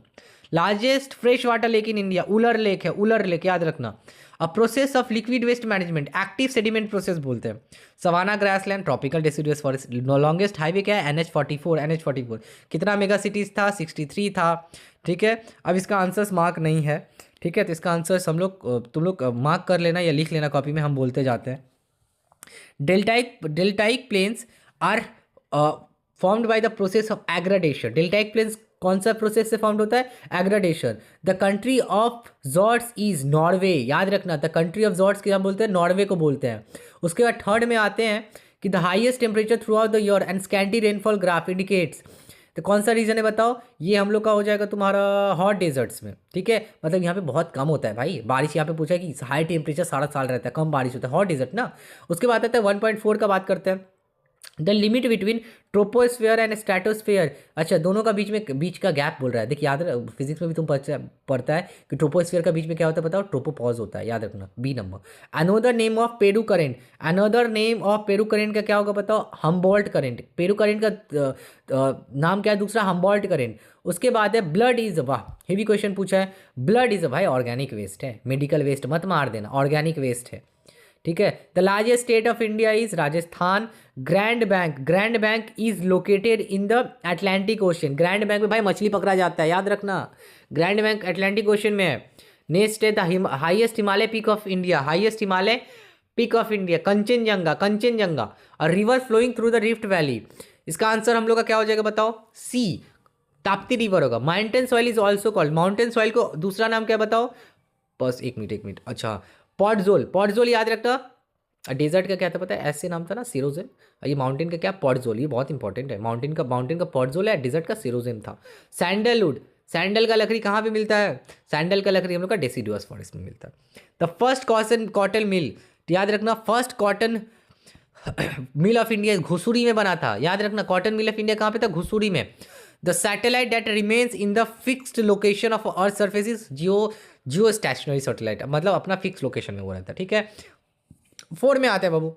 Largest fresh water lake in India Wular lake है, Wular lake, याद रखना। A process of liquid waste management, active sediment process बोलते हैं। Savanna grassland, tropical deciduous forest. Longest highway क्या है? NH44, NH44। कितना mega cities था? 63 था, ठीक है। अब इसका आंसर्स मार्क नहीं है, ठीक है। तो इसका आंसर्स हम लोग तुम लोग मार्क कर लेना या लिख लेना कॉपी में, हम बोलते जाते हैं। Deltaic plains are formed by the process of aggradation. Deltaic plains कौन सा प्रोसेस से फॉर्म्ड होता है? Aggradation. The country of fjords is Norway, याद रखना। द कंट्री ऑफ जॉर्ड्स क्या बोलते हैं? नॉर्वे को बोलते हैं। उसके बाद थर्ड में आते हैं कि the highest temperature through out the year and scanty rainfall graph indicates. तो कौन सा रीजन है बताओ? ये हम लोग का हो जाएगा तुम्हारा हॉट डेजर्ट्स में, ठीक है। मतलब यहाँ पे बहुत कम होता है भाई बारिश। यहाँ पे पूछा है कि हाई टेम्परेचर सारा साल रहता है, कम बारिश होता है, हॉट डेजर्ट ना। उसके बाद आता है 1.4 का बात करते हैं। The limit between troposphere and stratosphere. अच्छा दोनों का बीच का गैप बोल रहा है। देखिए याद फिजिक्स में भी तुम पढ़ता है कि ट्रोपोस्फेयर का बीच में क्या होता है बताओ? ट्रोपोपॉज होता है, याद रखना। B number. Another name of Peru current, another name of Peru current का क्या होगा बताओ? Humboldt current. पेरू करेंट का नाम क्या है दूसरा? Humboldt current. उसके बाद है ब्लड इज, वाह हेवी क्वेश्चन पूछा है। ब्लड इज भाई ऑर्गेनिक वेस्ट है, मेडिकल वेस्ट मत मार देना, ऑर्गेनिक वेस्ट है, ठीक है। The largest state of India is Rajasthan. Grand bank is located in the Atlantic ocean. Grand bank में भाई मछली पकड़ा जाता है, याद रखना। ग्रैंड बैंक अटलांटिक ओशन में है। नेक्स्ट है the highest Himalaya peak of India, highest Himalaya peak of India Kanchenjunga, Kanchenjunga. और river flowing through the rift valley. इसका आंसर हम लोग का क्या हो जाएगा बताओ? सी, ताप्ती रिवर होगा। Mountain soil is also called, mountain soil को दूसरा नाम क्या बताओ? बस एक मिनट, अच्छा पॉडजोल, पॉडजोल याद रखना। डेजर्ट का क्या था पता है? ऐसे नाम था ना, सिरोजेम। ये माउंटेन का क्या? पॉडजोल। ये बहुत इंपॉर्टेंट है। माउंटेन का पॉडजोल है, डेजर्ट का सिरोजेम था। सैंडलवुड, सैंडल का लकड़ी कहाँ पे मिलता है? सैंडल का लकड़ी हम लोग का डेसिडुअस फॉरेस्ट में मिलता है। द फर्स्ट कॉटन मिल, याद रखना। First cotton mill of India Ghusuri में बना था, याद रखना। कॉटन मिल ऑफ इंडिया कहाँ पे था? घुसूरी में। The satellite that remains in the fixed location of earth surface is Jio stationery satellite, मतलब अपना फिक्स लोकेशन में वो रहता है, ठीक है। 4 में आते हैं बाबू।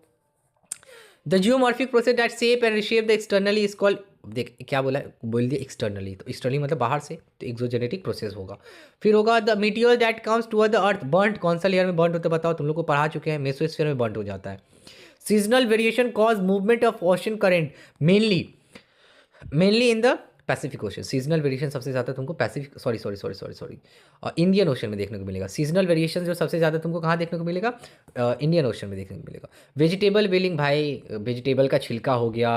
The geomorphic process that shape and reshape the externally is called, देख क्या बोला है? बोल दिया एक्सटर्नली, तो एक्सटर्नली मतलब बाहर से, तो एक्सोजेनेटिक प्रोसेस होगा। फिर होगा the meteor that comes toward the earth burnt. कौन सा लेयर में बर्न्ट होता है बताओ? तुम लोग को पढ़ा चुके हैं, मेसोस्फीयर में बर्न्ट हो जाता है। Seasonal variation cause movement of ocean current mainly in the Pacific ocean. Seasonal variation सबसे ज़्यादा तुमको पैसिफिक सॉरी इंडियन ओशन में देखने को मिलेगा। सीजनल वेरिएशन जो सबसे ज़्यादा तुमको कहाँ देखने को मिलेगा? इंडियन ओशन में देखने को मिलेगा। वेजिटेबल वेलिंग भाई, वेजिटेबल का छिलका हो गया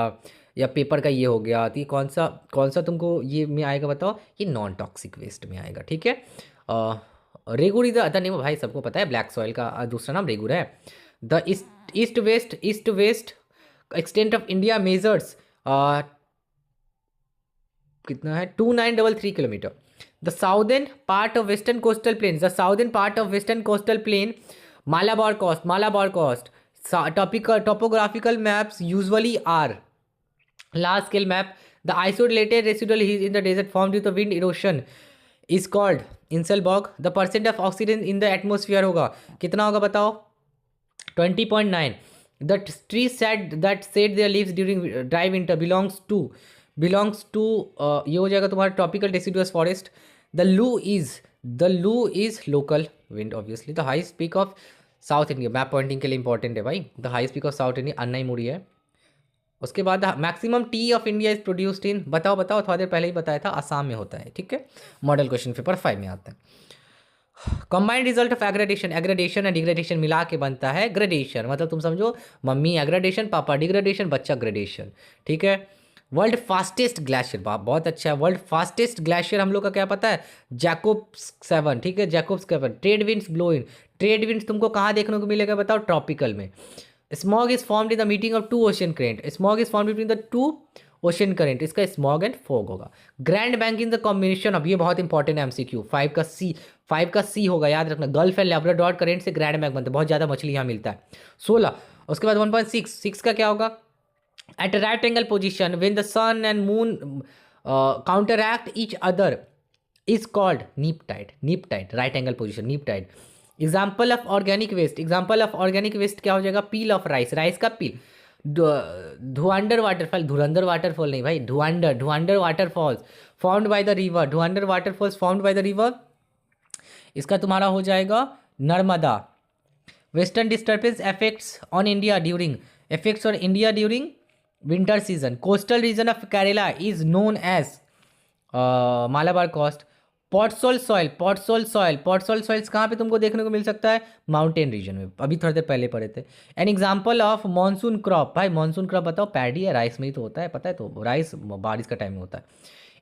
या पेपर का ये हो गया, तो ये कौन सा तुमको ये में आएगा बताओ? ये नॉन टॉक्सिक वेस्ट में आएगा, ठीक है। Regur is the other name, भाई सबको पता है ब्लैक सॉइल का दूसरा नाम रेगुर है। The east west extent of India measures कितना है 2933 kilometre. The southern part of western coastal plain, the southern part of western coastal plain Malabar coast. Topographical maps usually are large scale map. The isolated residual heat in the desert formed due to wind erosion is called inselbog. The percent of oxygen in the atmosphere होगा कितना होगा बताओ 20.9. The trees that shed their leaves during dry winter belongs to ये हो जाएगा तुम्हारा tropical deciduous forest. The loo is local wind obviously. The highest peak of south India map pointing के लिए इंपॉर्टेंट है भाई. The highest peak of south India Anamudi है. उसके बाद maximum tea of India is produced in बताओ थोड़ा देर पहले ही बताया था आसाम में होता है. ठीक है, मॉडल क्वेश्चन पेपर 5 में आता है. Combined result of aggradation and degradation मिला के बनता है ग्रेडेशन. मतलब तुम समझो मम्मी एग्रेडेशन पापा डिग्रेडेशन बच्चा ग्रेडेशन. ठीक है. वर्ल्ड फास्टेस्ट ग्लेशियर बहुत अच्छा है. वर्ल्ड फास्टेस्ट ग्लेशियर हम लोग का क्या पता है जैकोब्स 7. ठीक है, जैकोब्स 7. ट्रेड विंड्स ब्लो इन. ट्रेड विंड्स तुमको कहाँ देखने को मिलेगा बताओ ट्रॉपिकल में. Smog is formed in the meeting of 2 ocean current. Smog is formed between the 2 ocean current. इसका स्मॉग एंड फॉग होगा. Grand bank in the combination अब ये बहुत इंपॉर्टेंट है MCQ 5 का C होगा याद रखना. गल्फ एंड लैब्राडोर करेंट से ग्रैंड बैंक बनता है. बहुत ज़्यादा मछली यहाँ मिलता है. 16. उसके बाद 1.6 का क्या होगा at a right angle position when the sun and moon counteract each other is called neap tide. Right angle position neap tide. Example of organic waste क्या हो जाएगा peel of rice का peel. धुआंडर वाटरफॉल नहीं भाई Dhuandhar waterfalls formed by the river. इसका तुम्हारा हो जाएगा Narmada. Western disturbance affects on India during winter season. Coastal region of Kerala is known as Malabar coast. Podsol soils कहाँ पे तुमको देखने को मिल सकता है माउंटेन रीजन में. अभी थोड़ी देर पहले पढ़े थे. An example of monsoon crop भाई मानसून क्रॉप बताओ पैडी है राइस में ही तो होता है पता है. तो राइस बारिश का टाइम में होता है.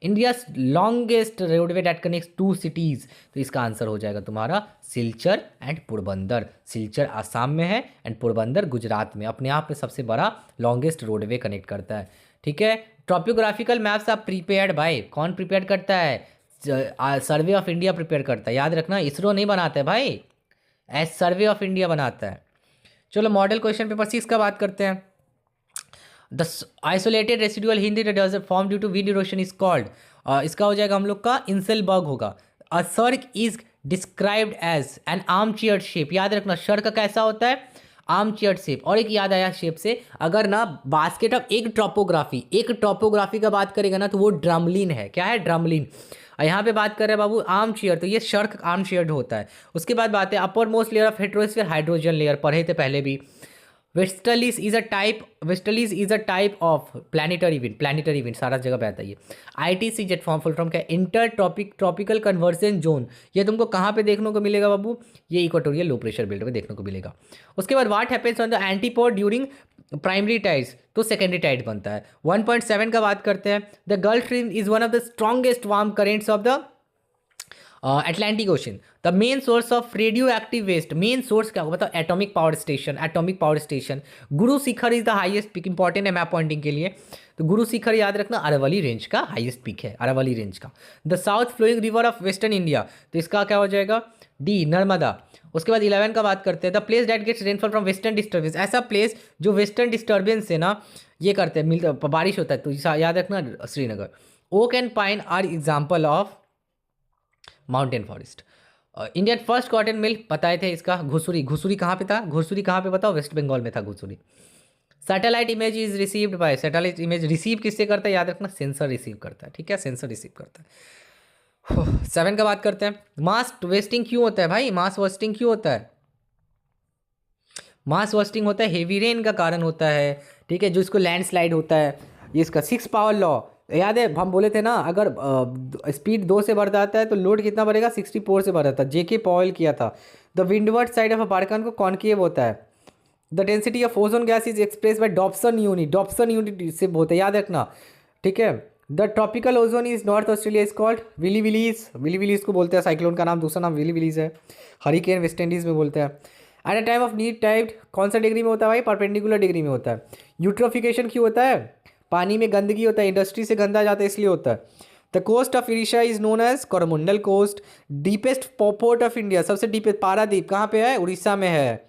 India longest roadway that connects 2 cities. तो इसका आंसर हो जाएगा तुम्हारा सिलचर एंड पोरबंदर. सिलचर आसाम में है एंड पोरबंदर गुजरात में. अपने आप में सबसे बड़ा लॉन्गेस्ट रोडवे कनेक्ट करता है. ठीक है. ट्रॉपियोग्राफिकल मैप्स आप प्रीपेयर्ड भाई कौन प्रिपेयर करता है सर्वे ऑफ इंडिया प्रिपेयर करता है. याद रखना इसरो नहीं बनाता है भाई सर्वे ऑफ इंडिया बनाता है. चलो मॉडल क्वेश्चन पेपर 6 का बात करते हैं. द आइसोलेटेड रेसिडुअल हिंदी desert form due to wind erosion is called. इसका हो जाएगा हम लोग का इंसेलबर्ग होगा. A cirque is described as an armchair shape. याद रखना सर्क कैसा होता है आर्म चेयर शेप. और एक याद आया शेप से अगर ना बास्केट ऑफ एक टॉपोग्राफी का बात करेगा ना तो वो ड्रमलिन है. क्या है ड्रमलिन. यहाँ पे बात कर रहे हैं बाबू आर्म चेयर तो ये शर्क आर्म चेयर होता है. उसके बाद बात है upper most layer of heterosphere hydrogen layer पढ़े थे पहले भी. Westerlies is a type of planetary wind सारा जगह पे आता है ये. ITCZ फॉर्म फुल फ्रॉम क्या इंटर ट्रॉपिकल कन्वर्जेंस जोन. ये तुमको कहाँ पे देखने को मिलेगा बाबू ये इक्वेटोरियल लो प्रेशर बेल्ट में देखने को मिलेगा. उसके बाद what happens on the antipode during primary tides तो सेकेंडरी टाइड बनता है. 1.7 का बात करते हैं. The Gulf Stream is one of the strongest warm currents of the Atlantic Ocean. The main source of radioactive waste main source क्या होगा बताओ atomic power station. Guru Shikhar is the highest peak. Important है मैप पॉइंटिंग के लिए. तो गुरु शिखर याद रखना Aravalli range का हाईएस्ट पिक है अरावली रेंज का. The south flowing river of western India तो इसका क्या हो जाएगा D नर्मदा. उसके बाद 11 का बात करते हैं. The place that gets rainfall from western disturbance. ऐसा प्लेस जो वेस्टर्न डिस्टर्बेंस से ना ये करते हैं बारिश होता है तो याद रखना Srinagar. Oak and pine are example of mountain forest. Indian first cotton mill बताए थे इसका घुसूरी कहाँ पे था कहाँ पे बताओ वेस्ट बंगाल में था Ghusuri. Satellite image is received by satellite image receive किससे करता है याद रखना सेंसर रिसीव करता है. ठीक है सेंसर रिसीव करता है. 7 का बात करते हैं. मास वेस्टिंग क्यों होता है भाई मास वेस्टिंग होता है हेवी रेन का कारण होता है. ठीक है जो इसको लैंडस्लाइड होता है ये इसका 6 पावर लॉ याद है हम बोले थे ना अगर स्पीड 2 से बढ़ जाता है तो लोड कितना बढ़ेगा 64 से बढ़ जाता है. JK पॉयल किया था. The windward side of a barchan को कॉन्केव होता है. The density of ozone gas is express by Dobson unit से बोलते हैं याद रखना. ठीक है. The tropical ozone is north Australia is called willy willies को बोलते हैं. साइक्लोन का नाम दूसरा नाम विली विलीज है. हरिकेन वेस्ट इंडीज में बोलते हैं. At a time of neap tide कौन सा डिग्री में होता है भाई? परपेंडिकुलर डिग्री में होता है। यूट्रोफिकेशन क्यों होता है? पानी में गंदगी होता है, इंडस्ट्री से गंदा जाता है इसलिए होता है। The coast of Odisha is known as Coromandel coast. Deepest port of India, सबसे डीपेस्ट पारादीप कहाँ पे है? उड़ीसा में है।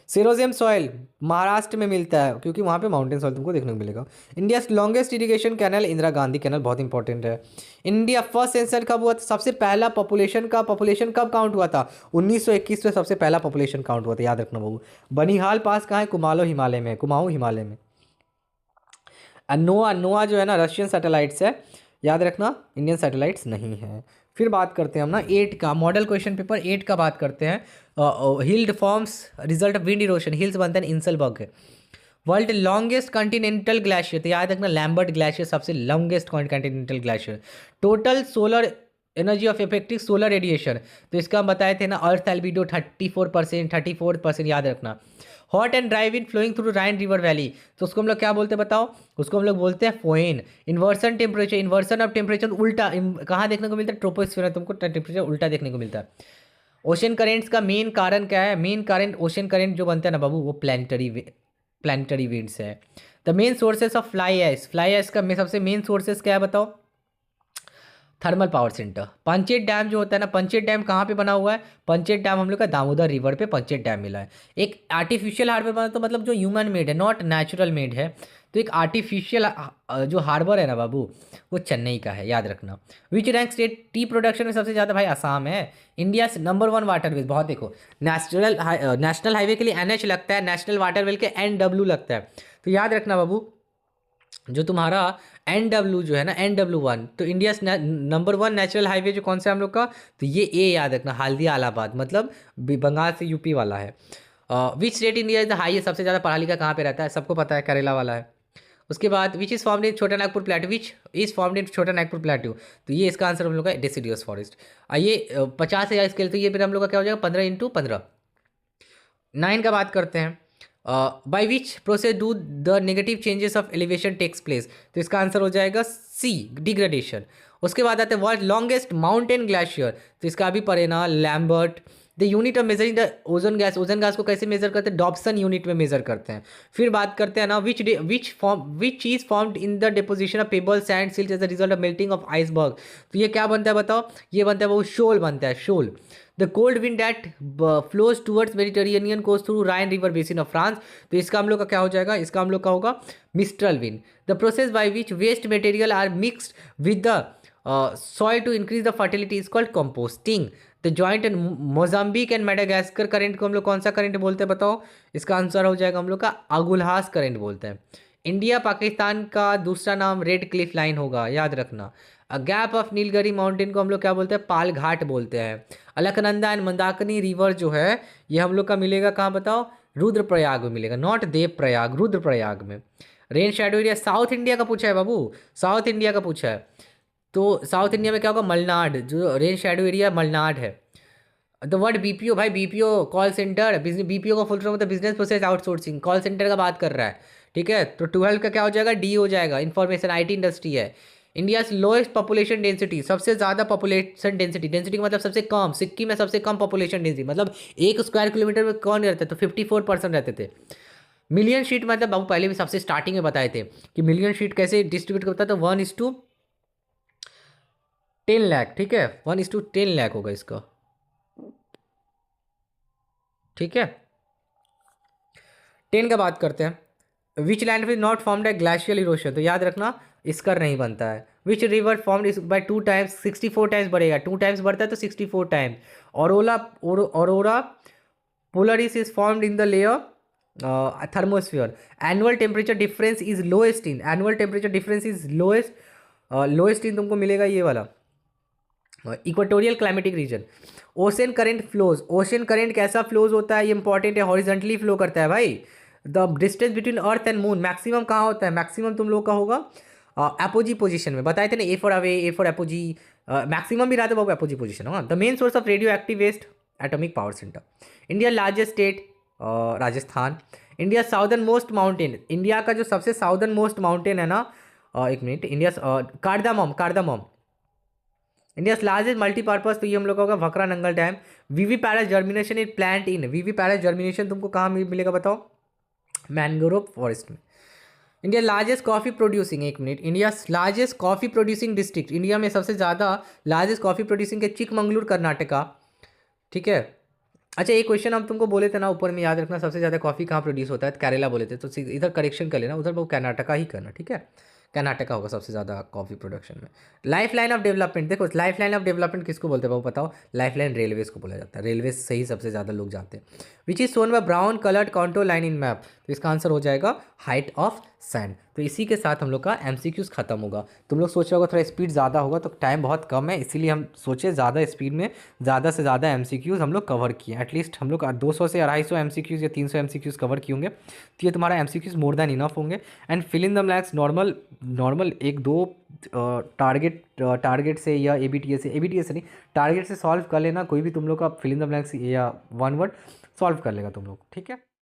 सेरोजियम सॉइल महाराष्ट्र में मिलता है क्योंकि वहाँ पे माउंटेन सॉइल तुमको देखने को मिलेगा। India longest irrigation canal Indira Gandhi canal, बहुत इंपॉर्टेंट है। इंडिया फर्स्ट सेंसर कब हुआ था? सबसे पहला पॉपुलेशन कब काउंट हुआ था? 1921 में सबसे पहला पॉपुलेशन काउंट हुआ था, याद रखना बाबू। बनिहाल पास कहाँ है? कुमाऊं हिमालय में, कुमाऊं हिमालय में। नोआ नोआ जो है ना रशियन सैटेलाइट्स है, याद रखना, इंडियन सैटेलाइट्स नहीं है। फिर बात करते हैं हम ना 8 का, मॉडल क्वेश्चन पेपर 8 का बात करते हैं। Healed forms result of wind erosion, hills बनते हैं इंसलबर्ग है। वर्ल्ड लॉन्गेस्ट कॉन्टिनेंटल ग्लेशियर, तो याद रखना लैम्बर्ट ग्लेशियर सबसे longest continental glacier. Total solar energy of effective solar radiation, तो इसका हम बताए थे ना अर्थ एल्बिडो 34%, याद रखना। Hot and dry wind flowing through Rhine river valley, तो उसको हम लोग क्या बोलते हैं बताओ? उसको हम लोग बोलते हैं फोएन। इन्वर्सन ऑफ टेम्परेचर उल्टा कहाँ देखने को मिलता है? ट्रोपोस्फीयर में तुमको टेम्परेचर उल्टा देखने को मिलता है। ओशन करेंट्स का मेन कारण क्या है? मेन कारण ओशन करेंट जो बनता है ना बाबू वो प्लानिटरी विंड्स है। The main sources of fly ash का सबसे मेन सोर्सेस क्या है बताओ? Thermal power centre. Panchet dam जो होता है ना, पंचेत डैम कहाँ पे बना हुआ है? पंचेत डैम हम लोग का दामोदर रिवर पे पंचेत डैम मिला है। एक आर्टिफिशियल हार्बर बना, तो मतलब जो ह्यूमन मेड है, नॉट नेचुरल मेड है। तो एक आर्टिफिशियल जो हार्बर है ना बाबू वो चेन्नई का है, याद रखना। विच रैंक स्टेट टी प्रोडक्शन में सबसे ज़्यादा? भाई आसाम है। इंडिया नंबर 1 वाटरवेज, बहुत देखो नेशनल हाईवे के लिए NH लगता है, नेशनल वाटरवे के NW लगता है। तो याद रखना बाबू जो तुम्हारा NW जो है ना NW1, तो इंडिया नंबर 1 नेचुरल हाईवे जो कौन सा है हम लोग का? तो ये ए याद रखना, हल्दिया इलाहाबाद, मतलब बंगाल से यूपी वाला है। Which state India is the highest, सबसे ज़्यादा पढ़ा लिखा कहाँ पे रहता है? सबको पता है, करेला वाला है। उसके बाद विच इज़ फॉर्म्ड इन छोटा Nagpur plateau, which is formed in छोटा नागपुर प्लेट्यू, तो ये इसका आंसर हम लोग का डेसिडियस फॉरेस्ट। ये 50,000 स्केल, तो ये फिर हम लोग का क्या हो जाएगा? 15 × 15। 9 का बात करते हैं। By which process do the negative changes of elevation takes place, तो इसका आंसर हो जाएगा सी, डिग्रेडेशन। उसके बाद आते हैं वर्ल्ड लॉन्गेस्ट माउंटेन ग्लेशियर, तो इसका अभी पढ़े ना Lambert. The unit of measuring the ozone gas को कैसे मेजर करते हैं? डॉप्सन यूनिट में मेजर करते हैं। फिर बात करते हैं ना which is formed in the deposition of pebble sand silt as the result of melting of iceberg, तो ये क्या बनता है बताओ? ये बनता है वो शोल बनता है, shoal. The cold wind that flows towards Mediterranean coast through Rhine river basin of France, तो इसका हम लोग का क्या हो जाएगा? इसका हम लोग का होगा mistral wind. The process by which waste material are mixed with the soil to increase the fertility is called composting. The joint and Mozambique and Madagascar current को हम लोग कौन सा करंट बोलते हैं बताओ? इसका आंसर हो जाएगा हम लोग का अगुलहास करंट बोलते हैं। इंडिया पाकिस्तान का दूसरा नाम रेड क्लिफ लाइन होगा, याद रखना। गैप ऑफ नीलगिरी माउंटेन को हम लोग क्या बोलते हैं? पाल घाट बोलते हैं। अलकनंदा एंड मंदाकिनी रिवर जो है ये हम लोग का मिलेगा कहाँ बताओ? रुद्रप्रयाग में मिलेगा, नॉट देव प्रयाग, रुद्रप्रयाग में। Rain shadow area south India का पूछा है बाबू, साउथ इंडिया का पूछा है, तो साउथ इंडिया में क्या होगा? मलनाड, जो रेन शेडो एरिया मलनाड है। द वर्ड BPO, भाई BPO कॉल सेंटर, BPO का फुल फॉर्म होता है business process outsourcing, call centre का बात कर रहा है, ठीक है। तो 12 का क्या हो जाएगा? D हो जाएगा, इन्फॉर्मेशन IT इंडस्ट्री है। इंडिया लोएस्ट पॉपुलेशन डेंसिटी, सबसे ज़्यादा पॉपुलेशन डेंसिटी का मतलब सबसे कम, सिक्किम में सबसे कम पॉपुलेशन डेंसिटी, मतलब 1 स्क्वायर किलोमीटर में कौन रहते? तो 54% रहते थे। मिलियन शीट मतलब बाबू पहले भी सबसे स्टार्टिंग में बताए थे कि मिलियन शीट कैसे डिस्ट्रीब्यूट करता है, तो 1:10 लाख, ठीक है, 1:10 लाख होगा इसका, ठीक है। 10 का बात करते हैं। Which land is not formed a glacial erosion, तो याद रखना इसकर नहीं बनता है। Which river formed by 2 times, 64 times बढ़ेगा, 2 टाइम्स बढ़ता है तो 64 times. Aurora polaris is formed in the layer thermosphere. Annual temperature difference is lowest in, annual temperature difference is lowest in तुमको मिलेगा ये वाला equatorial climatic region. Ocean current flows, ocean current कैसा flows होता है ये इंपॉर्टेंट है, horizontally flow करता है भाई। The distance between earth and moon maximum कहाँ होता है? मैक्सिमम तुम लोग का होगा एपोजी पोजीशन में, बताए थे ना, A for away, A for apogee, maximum भी रहता है बाबू एपोजी पोजीशन होगा। The main source of radioactive waste atomic power center. India largest state Rajasthan. India southern most mountain, India का जो सबसे साउदर्न मोस्ट माउंटेन है ना, एक minute, India cardamom, India largest multipurpose, तो ये हम लोग का होगा Bhakra Nangal dam. Viviparous germination in plant in, viviparous germination तुमको कहाँ मिलेगा बताओ? मैनग्रोव फॉरेस्ट में। इंडिया लार्जेस्ट कॉफी प्रोड्यूसिंग, एक minute, India largest coffee producing district, India में सबसे ज़्यादा लार्जेस्ट कॉफी प्रोड्यूसिंग के चिकमंगलुर कर्नाटका। ठीक है। अच्छा एक क्वेश्चन हम तुमको बोले थे ना ऊपर में, याद रखना, सबसे ज़्यादा कॉफ़ी कहाँ प्रोड्यूस होता है? तो केरला बोले थे, तो इधर करेक्शन कर लेना, उधर वो कर्नाटका ही करना। ठीक है, कर्नाटका होगा सबसे ज़्यादा कॉफ़ी प्रोडक्शन में। लाइफ लाइन ऑफ डेवलपमेंट, देखो लाइफ लाइन ऑफ डेवलपमेंट किसको बोलते हैं वो बताओ? लाइफ लाइन रेलवेज को बोला जाता है, रेलवे से ही सबसे ज़्यादा लोग जाते हैं। Which is shown by brown coloured contour line in map, तो इसका आंसर हो जाएगा हाइट ऑफ सैंड। तो इसी के साथ हम लोग का एमसीक्यूज खत्म होगा। तुम लोग सोच रहे होगा थोड़ा स्पीड ज़्यादा होगा, तो टाइम बहुत कम है, इसीलिए हम सोचे ज़्यादा स्पीड में ज़्यादा से ज़्यादा एमसीक्यूज हम लोग कवर किए। एटलीस्ट हम लोग 200 से 250 एमसीक्यूज या 300 एमसीक्यूज कवर किए होंगे, तो ये तुम्हारा एमसीक्यूज मोर देन इनफ होंगे। And fill in the blanks normal normal एक दो टारगेट से या एबीटीएस से नहीं, टारगेट से सॉल्व कर लेना। कोई भी तुम लोग का फिल इन द ब्लैंक्स या वन वर्ड सॉल्व कर लेगा तुम लोग। ठीक है।